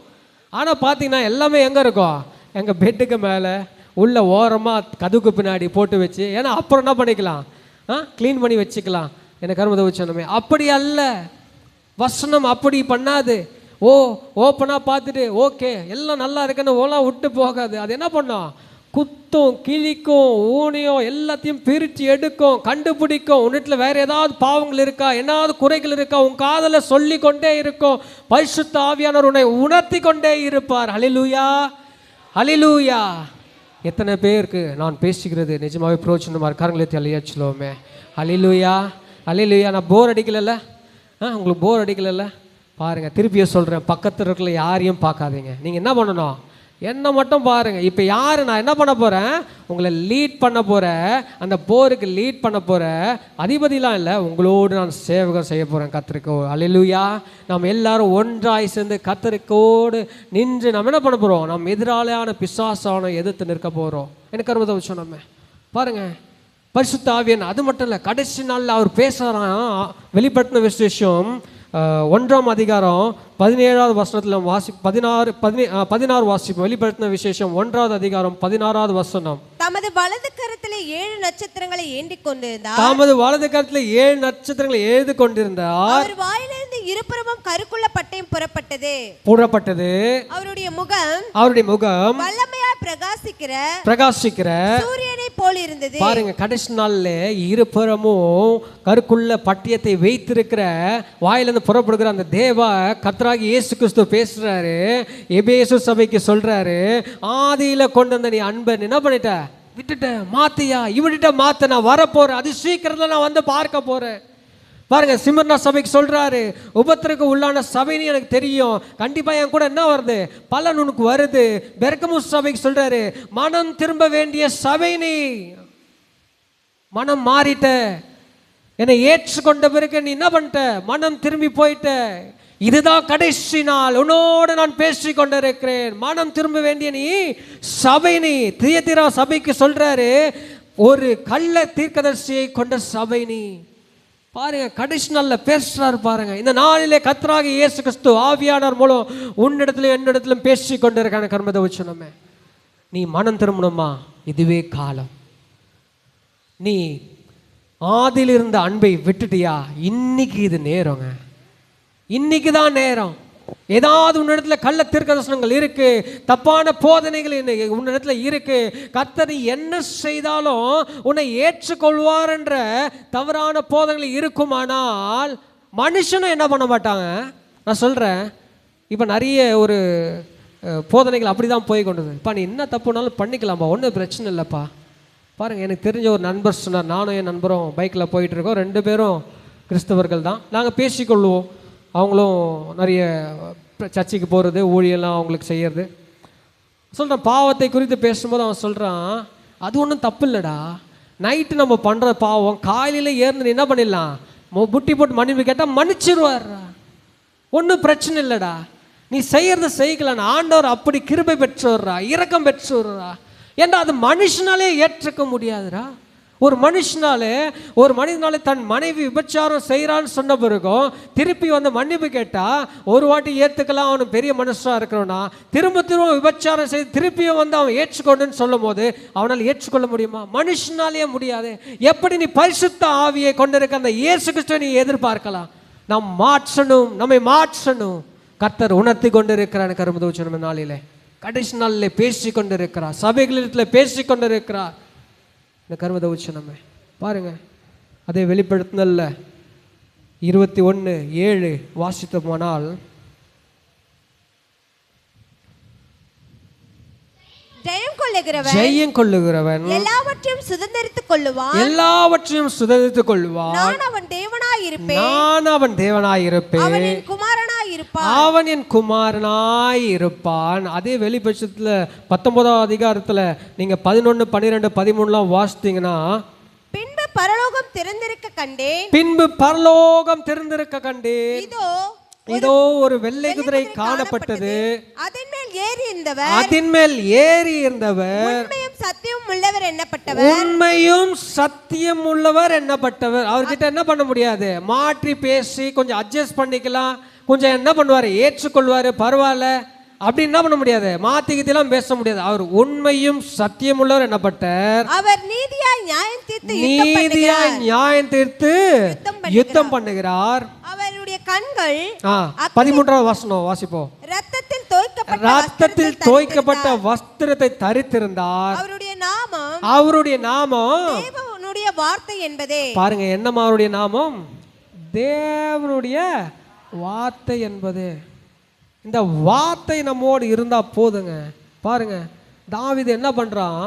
ஆனால் பார்த்தீங்கன்னா எல்லாமே எங்கே இருக்கும், எங்கள் பெட்டுக்கு மேலே உள்ள ஓரமாக கதுக்கு பின்னாடி போட்டு வச்சு, ஏன்னா அப்புறம் என்ன பண்ணிக்கலாம், க்ளீன் பண்ணி வச்சுக்கலாம். எனக்கு கருமதை வச்சோமே. அப்படி அல்ல வசனம், அப்படி பண்ணாது. ஓப்பனாக பார்த்துட்டு ஓகே எல்லாம் நல்லா இருக்குன்னு ஓலாம் விட்டு போகாது. அது என்ன பண்ணோம், குத்தும் கிழிக்கும் ஊனியும் எல்லாத்தையும் பிரித்து எடுக்கும், கண்டுபிடிக்கும். உன்னிட்டில் வேறு ஏதாவது பாவங்கள் இருக்கா, ஏதாவது குறைகள் இருக்கா, உன் காதில் சொல்லி கொண்டே இருக்கும். பரிசுத்த ஆவியானவர் உன்னை உணர்த்தி கொண்டே இருப்பார். ஹல்லேலூயா, ஹல்லேலூயா. எத்தனை பேருக்கு நான் பேசிக்கிறது நிஜமாகவே பிரோஜனமாக இருக்காருங்களே தெளியாச்சுலோமே. ஹல்லேலூயா, ஹல்லேலூயா. நான் போர் அடிக்கலைல்ல, உங்களுக்கு போர் அடிக்கலைல்ல? பாருங்கள், திருப்பியே சொல்கிறேன், பக்கத்தில் இருக்கிற யாரையும் பார்க்காதீங்க. நீங்கள் என்ன பண்ணணும், என்ன மட்டும் பாருங்கள். இப்போ யார் நான் என்ன பண்ண போகிறேன், உங்களை லீட் பண்ண போகிறேன், அந்த போருக்கு லீட் பண்ண போகிறேன். அதிபதிலாம் இல்லை, உங்களோடு நான் சேவகம் செய்ய போகிறேன். கர்த்தருக்கு அல்லேலூயா. நாம் எல்லாரும் ஒன்றாய் சேர்ந்து கர்த்தருக்கோடு நின்று நம்ம என்ன பண்ண போகிறோம், நம்ம எதிராளியான பிசாசான எதிர்த்து நிற்க போகிறோம். எனக்கு அருமதை வச்சோம். நம்ம பாருங்கள், பரிசுத்த ஆவியன் அது மட்டும் இல்லை, கடைசி நாளில் அவர் பேசுகிறான். வெளிப்படுத்தின விசேஷம் 1ஆம் அதிகாரம் 17வது வசனத்தில் வாசி 16 வாசிப்போம். வெளிப்படுத்தின விசேஷம் 1ஆவது அதிகாரம் 16வது வசனம். தமது வலது கரத்திலே 7 நட்சத்திரங்களை ஏந்தி கொண்டிருந்தார். தமது வலது கரத்திலே 7 நட்சத்திரங்களை ஏந்தி கொண்டிருந்தார். அவர் வாயிலிருந்து இருபுறமும் கருக்குள்ள பட்டயம் புறப்பட்டது. அவருடைய முகம் வல்லமையாய் பிரகாசிக்கிற சூரியனை போல் இருந்தது. பாருங்க, கடைசி நாள்ல இருபுறமும் கருக்குள்ள பட்டயத்தை வைத்திருக்கிற வாயிலிருந்து புறப்படுகிற அந்த தேவ கர்த்தராகிய இயேசு கிறிஸ்து பேசுறாரு. எபேசு சபைக்கு சொல்றாரு, ஆதியில கொண்டு வந்த நீ அன்பை என்ன பண்ணிட்ட, விட்டுட்ட, மாத்தியா, இவன்கிட்ட மாத்த, நான் வரப்போறேன், அது சீக்கிரத்துல நான் வந்து பார்க்க போறேன். பாருங்க, சிமர்னா சபைக்கு சொல்றாரு, உபத்திரக்கு உள்ளான சபைன்னு எனக்கு தெரியும், கண்டிப்பா என் கூட என்ன வருது, பலன் உனக்கு வருது. பெர்கமு சபைக்கு சொல்றாரு, மனம் திரும்ப வேண்டிய சபை, நீ மனம் மாறிட்ட, என்னை ஏற்றுக்கொண்ட பிறகு நீ என்ன பண்ணிட்ட, மனம் திரும்பி போயிட்ட. இதுதான் கடைசி நாள், உன்னோடு நான் பேசி கொண்டிருக்கிறேன். மனம் திரும்ப வேண்டிய நீ சபை, நீ தியத்திரா சபைக்கு சொல்றாரு, ஒரு கள்ள தீர்க்கதரிசியை கொண்ட சபை நீ. பாருங்க, கடைசி நாள்ல பேசுறாரு. பாருங்க, இந்த நாளிலே கர்த்தராகிய இயேசு கிறிஸ்து ஆவியானவர் மூலம் உன்னிடத்திலும் என்னிடத்திலும் பேசி கொண்டிருக்கான கர்மத்தை வச்சு நம்ம, நீ மனம் திரும்பணுமா, இதுவே காலம். நீ ஆதியில் இருந்த அன்பை விட்டுட்டியா, இன்னைக்கு இது நேரங்க, இன்னைக்கு தான் நேரம். ஏதாவது உன்னிடத்துல கள்ள தீர்க்கதரிசனங்கள் இருக்கு, தப்பான போதனைகள் உன்னிடத்துல இருக்கு, கர்த்தர் என்ன செய்தாலும் உன்னை ஏற்றுக்கொள்வார் என்ற தவறான போதனைகள் இருக்குமானால் மனுஷனும் என்ன பண்ண மாட்டாங்க. நான் சொல்றேன், இப்போ நிறைய ஒரு போதனைகள் அப்படிதான் போய் கொண்டது. இப்போ நீ என்ன தப்புனாலும் பண்ணிக்கலாம்ப்பா, ஒன்றும் பிரச்சனை இல்லைப்பா. பாருங்கள், எனக்கு தெரிஞ்ச ஒரு நண்பர் சொன்னார், நானும் என் நண்பரும் பைக்கில் போயிட்டுருக்கோம், 2 பேரும் கிறிஸ்தவர்கள் தான். நாங்கள் பேசிக்கொள்வோம். அவங்களும் நிறைய சர்ச்சைக்கு போகிறது, ஊழியெல்லாம் அவங்களுக்கு செய்கிறது. சொல்கிறான், பாவத்தை குறித்து பேசும்போது அவன் சொல்கிறான், அது ஒன்றும் தப்பு இல்லைடா, நைட்டு நம்ம பண்ணுற பாவம் காலையில் ஏறிந்து என்ன பண்ணிடலாம், புட்டி போட்டு மன்னிப்பு கேட்டால் மன்னிச்சிருவார். ஒன்றும் பிரச்சனை இல்லைடா, நீ செய்யறத செய்யலாம். ஆண்டவர் அப்படி கிருபை பெற்றோர்றா, இரக்கம் பெற்றோர்றா. ஏன்டா அது மனுஷனாலே ஏற்றுக்க முடியாதுடா. ஒரு மனிதனாலே தன் மனைவி விபச்சாரம் செய்கிறான்னு சொன்ன பிறகும் திருப்பி வந்து மன்னிப்பு கேட்டால் ஒரு வாட்டி ஏற்றுக்கலாம், அவனு பெரிய மனுஷனாக இருக்கிறவனா. திரும்ப விபச்சாரம் செய்து திருப்பியும் வந்து அவன் ஏற்றுக்கொண்டுன்னு சொல்லும் போது அவனால் ஏற்றுக்கொள்ள முடியுமா? மனுஷனாலே முடியாது. எப்படி நீ பரிசுத்த ஆவியை கொண்டிருக்க அந்த இயேசு கிறிஸ்துவை நீ எதிர்பார்க்கலாம்? நம்மை மாற்றணும். கர்த்தர் உணர்த்தி கொண்டிருக்கிறார். கருமதோச்சன நாளிலே கடைசி நாளில் பேசி கொண்டிருக்கிறார், சபைகளிடத்தில் பேசி கொண்டிருக்கிறார். இந்த கர்மதோச்சனமே பாருங்க, அதே வெளிப்படுத்தினல்ல 21:7 வாசித்தோமானால், ஜெயம் கொள்ளுகிறவன் எல்லாவற்றையும் சுதந்தரித்துக் கொள்ளுவான். நான் அவன் தேவனாயிருப்பேன், அவன் என் குமாரனாயிருப்பான். அதே வெளிப்பட்சத்துல 19ஆம் அதிகாரத்துல நீங்க 11, 12, 13 வாசித்தீங்கன்னா, பின்பு பரலோகம் திறந்திருக்க கண்டேன், இதோ ஒரு வெள்ளை குதிரை காணப்பட்டது, அதன் மேல் ஏறி இருந்தவர் உண்மையும் சத்தியம் உள்ளவர் எண்ணப்பட்டவர். அவர்கிட்ட என்ன பண்ண முடியாது, மாற்றி பேசி கொஞ்சம் அட்ஜஸ்ட் பண்ணிக்கலாம், கொஞ்சம் என்ன பண்ணுவாரு, ஏற்றுக்கொள்வாரு, பரவாயில்ல அப்படி என்ன பண்ண முடியாது, மாத்திக்கிட்டெல்லாம் பேச முடியாது. அவர் உண்மையும் சத்தியம் உள்ளவர் எண்ணப்பட்டார். அவர் நீதியாய் நியாயம் தீர்த்து யுத்தம் பண்ணுகிறார். அவருடைய கண்கள் 13ஆம் வசனம் வாசிப்போம். ரத்தத்தில் தோய்க்கப்பட்ட வஸ்திரத்தை தரித்திருந்தார். அவருடைய நாமம் தேவனுடைய வார்த்தை என்பதே. பாருங்க, என்னமா அவருடைய நாமம், தேவனுடைய வார்த்தை என்பது. இந்த வார்த்தை நம்மோடு இருந்தா போதுங்க. பாருங்க, தாவீது என்ன பண்றான்,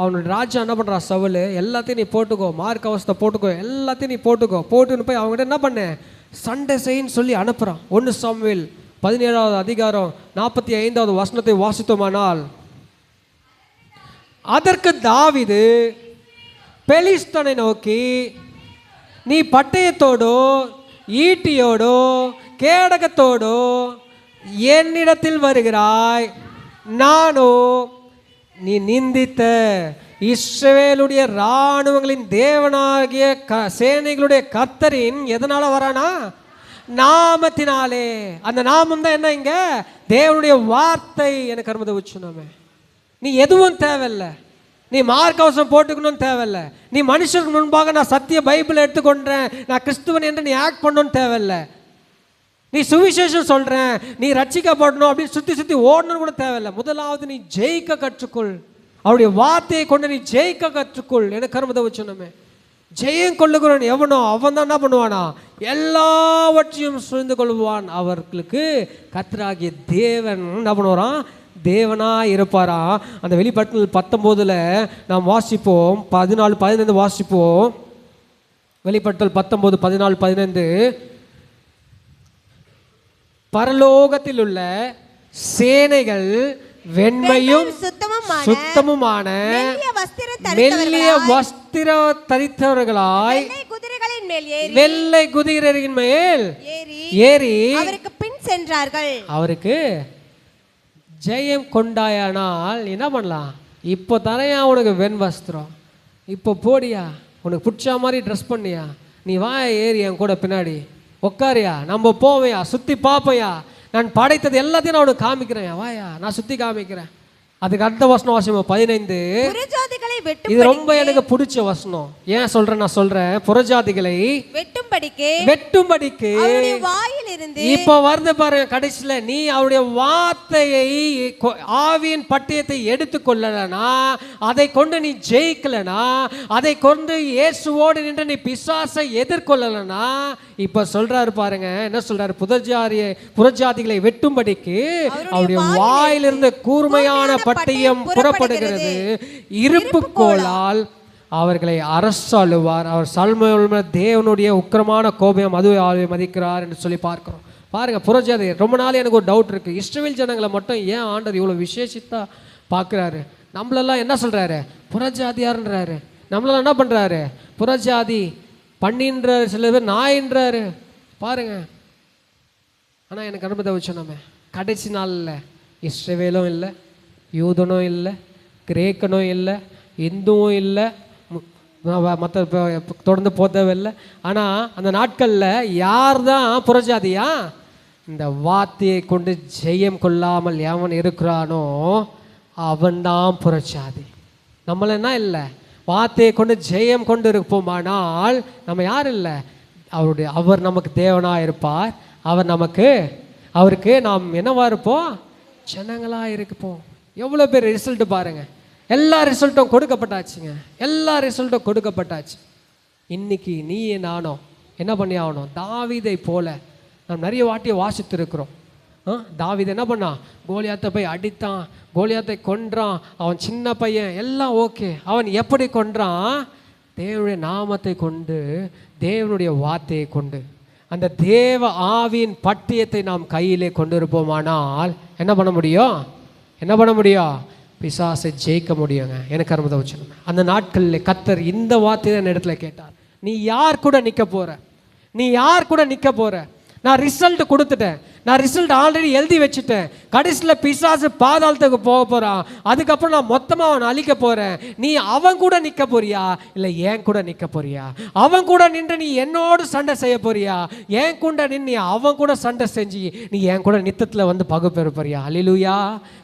அவனுடைய ராஜா என்ன பண்றான், சவுல் எல்லாத்தையும் நீ போட்டுக்கோ, மார்க் அவஸ்தை போட்டுக்கோ, எல்லாத்தையும் நீ போட்டுன்னு போய் அவங்ககிட்ட என்ன பண்ண, சண்டை செய்யின்னு சொல்லி அனுப்புறான். 1 சாமுவேல் 17ஆம் அதிகாரம் 45ஆவது வசனத்தை வாசித்தோமானால், அதற்கு தாவீது பெலிஸ்தனை நோக்கி, நீ பட்டயத்தோடோ ஈட்டியோடோ கேடகத்தோடோ என்னிடத்தில் வருகிறாய், நானோ நீ நிந்தித்த இஸ்ரவேலுடைய இராணுவங்களின் தேவனாகிய சேனைகளுடைய கர்த்தரின் எதனால வரானா, நாமத்தினாலே. அந்த நாமம் தான் என்ன, இங்க தேவனுடைய வார்த்தை. எனக்கு கர்மத உச்சுனாமே, நீ எதுவும் தேவையில்லை, நீ மார்க்கவசம் போட்டுக்கணும்னு தேவையில்லை, நீ மனுஷருக்கு முன்பாக நான் சத்திய பைபிள் எடுத்துக்கொண்டேன், நான் கிறிஸ்துவன் என்று நீ ஆக்ட் பண்ணணும்னு தேவையில்லை, நீ சுவிசேஷம் சொல்றேன், நீ ரட்சிக்கப்படணும் அப்படின்னு சுத்தி ஓடணும்னு கூட தேவையில்லை. முதலாவது நீ ஜெயிக்க கற்றுக்கொள், அவருடைய வார்த்தையை கொண்டு நீ ஜெயிக்க கற்றுக்கொள். எனக்கு கர்மத வச்சனமே, ஜெயம் கொள்ளுகிறவன் எவனோ அவன் தான் என்ன பண்ணுவானா, எல்லாவற்றையும் சூழ்ந்து கொள்வான். அவர்களுக்கு கர்த்தராகிய தேவன் என்ன பண்ணுவாராம், தேவனா இருப்பாராம். அந்த வெளிப்படுத்தல் 19 நாம் வாசிப்போம், 14, 15 வாசிப்போம். வெளிப்படுத்தல் 19, 14, 15. பரலோகத்தில் உள்ள சேனைகள் வெண்மையும் சுத்தமுமான மெல்லிய வஸ்திரம் தரித்தவர்களாய் வெள்ளை குதிரையின் மேல் ஏறி அவருக்கு பின் சென்றார்கள். அவருக்கு ஜெயம் கொண்டாயானால் என்ன பண்ணலாம், இப்போ தரையா உனக்கு வெண் வஸ்திரம், இப்போ போடியா, உனக்கு பிடிச்ச மாதிரி ட்ரெஸ் பண்ணியா, நீ வா ஏறி என் கூட பின்னாடி உட்காரியா, நம்ம போவையா, சுற்றி பார்ப்பையா, நான் படைத்தது எல்லாத்தையும் நான் உனக்கு காமிக்கிறேன், வாயா நான் சுற்றி காமிக்கிறேன். அதுக்கு அடுத்த வசனம் வாசிப்போம் 15. இது ரொம்ப எனக்கு பிடிச்ச வசனம். ஏன் சொல்றேன், நான் சொல்றேன், புறஜாதிகளை வெட்டும்படிக்கு இப்ப வருது பாருங்க. கடைசியில நீ அவருடைய வார்த்தையை ஆவியின் பட்டயத்தை எடுத்துக்கொள்ளலனா, அதை கொண்டு நீ ஜெயிக்கலனா, அதை கொண்டு இயேசுவோடு நின்று நீ பிசாசை எதிர்கொள்ளலனா, இப்ப சொல்றாரு பாருங்க, என்ன சொல்றாரு, புறஜாதிகளை வெட்டும்படிக்கு அவருடைய வாயிலிருந்து கூர்மையான பட்டயம் புறப்படுகிறது, இருப்பு கோலால் அவர்களை அரசாளுவார், அவர் சல்ம தேவனுடைய உக்கிரமான கோபம் அதுவே மதிக்கிறார் என்று சொல்லி பார்க்கிறோம். பாருங்க, புறஜாதி ரொம்ப நாள் எனக்கு ஒரு டவுட் இருக்கு, இஸ்ரவேல் ஜனங்களை மட்டும் ஏன் ஆண்டவர் இவ்வளவு விசேஷித்தா பார்க்கிறாரு, நம்மளெல்லாம் என்ன சொல்றாரு, புறஜாதியார்ன்றாரு, நம்மளால என்ன பண்ணுறாரு? புறஜாதி பண்ணின்றாரு, சில பேர் நாயின்றாரு பாருங்க. ஆனால் எனக்கு அனுமதி வச்சோம். நம்ம கடைசி நாளில் இஸ்ரவேலும் இல்லை, யூதனும் இல்லை, கிரேக்கனும் இல்லை, இந்துவும் இல்லை, மற்ற தொடர்ந்து போதவில்லை. ஆனால் அந்த நாட்களில் யார் தான் புறஜாதியா? இந்த வார்த்தையை கொண்டு ஜெயம் கொள்ளாமல் எவன் இருக்கிறானோ அவன்தான் புறஜாதி. நம்மள என்ன இல்லை, வார்த்தையை கொண்டு ஜெயம் கொண்டு இருப்போமானால் நம்ம யார் இல்லை, அவர் நமக்கு தேவனாக இருப்பார். அவருக்கு நாம் என்னவா இருப்போம்? ஜனங்களாக இருப்போம். எவ்வளோ பேர் ரிசல்ட் பாருங்கள். எல்லா ரிசல்ட்டும் கொடுக்கப்பட்டாச்சுங்க, எல்லா ரிசல்ட்டும் கொடுக்கப்பட்டாச்சு. இன்னைக்கு நீயே நானும் என்ன பண்ணி ஆகணும்? தாவீதை போல நாம் நிறைய வாட்டியை வாசித்திருக்கிறோம். தாவீது என்ன பண்ணான்? கோலியாத்தை போய் அடித்தான், கோலியாத்தை கொன்றான். அவன் சின்ன பையன், எல்லாம் ஓகே. அவன் எப்படி கொன்றான்? தேவனுடைய நாமத்தை கொண்டு, தேவனுடைய வார்த்தையை கொண்டு. அந்த தேவ ஆவியின் பட்டியத்தை நாம் கையிலே கொண்டு இருப்போமானால் என்ன பண்ண முடியும்? என்ன பண்ண முடியும்? பிசாசை ஜெயிக்க முடியுங்க. எனக்கு அனுமதி வச்சுக்கோங்க. அந்த நாட்களில் கர்த்தர் இந்த வார்த்தையை தான் இடத்துல கேட்டார். நீ யார் கூட நிற்க போற? நீ யார் கூட நிற்க போற? நான் ரிசல்ட் கொடுத்துட்டேன், நான் ரிசல்ட் ஆல்ரெடி எழுதி வச்சுட்டேன். கடைசியில் பிசாசு பாதாளத்துக்கு போக போகிறான், அதுக்கப்புறம் நான் மொத்தமாக அவனை அழிக்க போகிறேன். நீ அவன் கூட நிற்க போறியா, இல்லை ஏன் கூட நிற்க போறியா? அவன் கூட நின்று நீ என்னோடு சண்டை செய்ய போறியா, ஏன் கூட நின்று அவன் கூட சண்டை செஞ்சு நீ என் கூட நித்தத்தில் வந்து பகுப்பெற போறியா? அல்லேலூயா.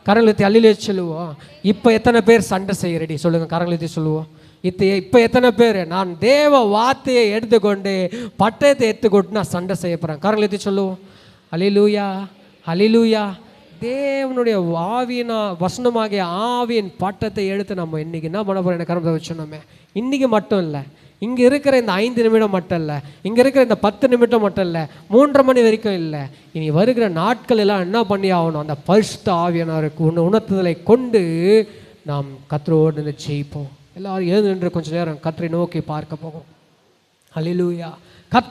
கரங்களை அல்லேலூயா சொல்லுவோம். இப்போ எத்தனை பேர் சண்டை செய்ய ரெடி சொல்லுங்கள்? கரங்களை சொல்லுவோம். இப்போ எத்தனை பேர் நான் தேவ வார்த்தையை எடுத்துக்கொண்டு பட்டயத்தை எடுத்துக்கொண்டு நான் சண்டை செய்ய போகிறேன்? கரங்களை சொல்லுவோம். அல்லேலூயா, அல்லேலூயா. தேவனுடைய ஆவியின் வசனமாகிய ஆவியின் பட்டத்தை எடுத்து நம்ம இன்னைக்கு என்ன பண்ண போகிறோம்? எனக்கு கரம்பை வச்சோன்னே. இன்றைக்கி மட்டும் இல்லை, இங்கே இருக்கிற இந்த 5 நிமிடம் மட்டும் இல்லை, இங்கே இருக்கிற இந்த 10 நிமிடம் மட்டும் இல்லை, 3:30 மணி வரைக்கும் இல்லை, இனி வருகிற நாட்கள் எல்லாம் என்ன பண்ணி ஆகணும்? அந்த பரிசுத்த ஆவியானவருக்கு உணர்த்துதலை கொண்டு நாம் கர்த்தரோடு ஜெயிப்போம். எல்லாரும் எழுந்து நின்று கொஞ்சம் நேரம் கர்த்தரை நோக்கி பார்க்க போகும். அல்லேலூயா.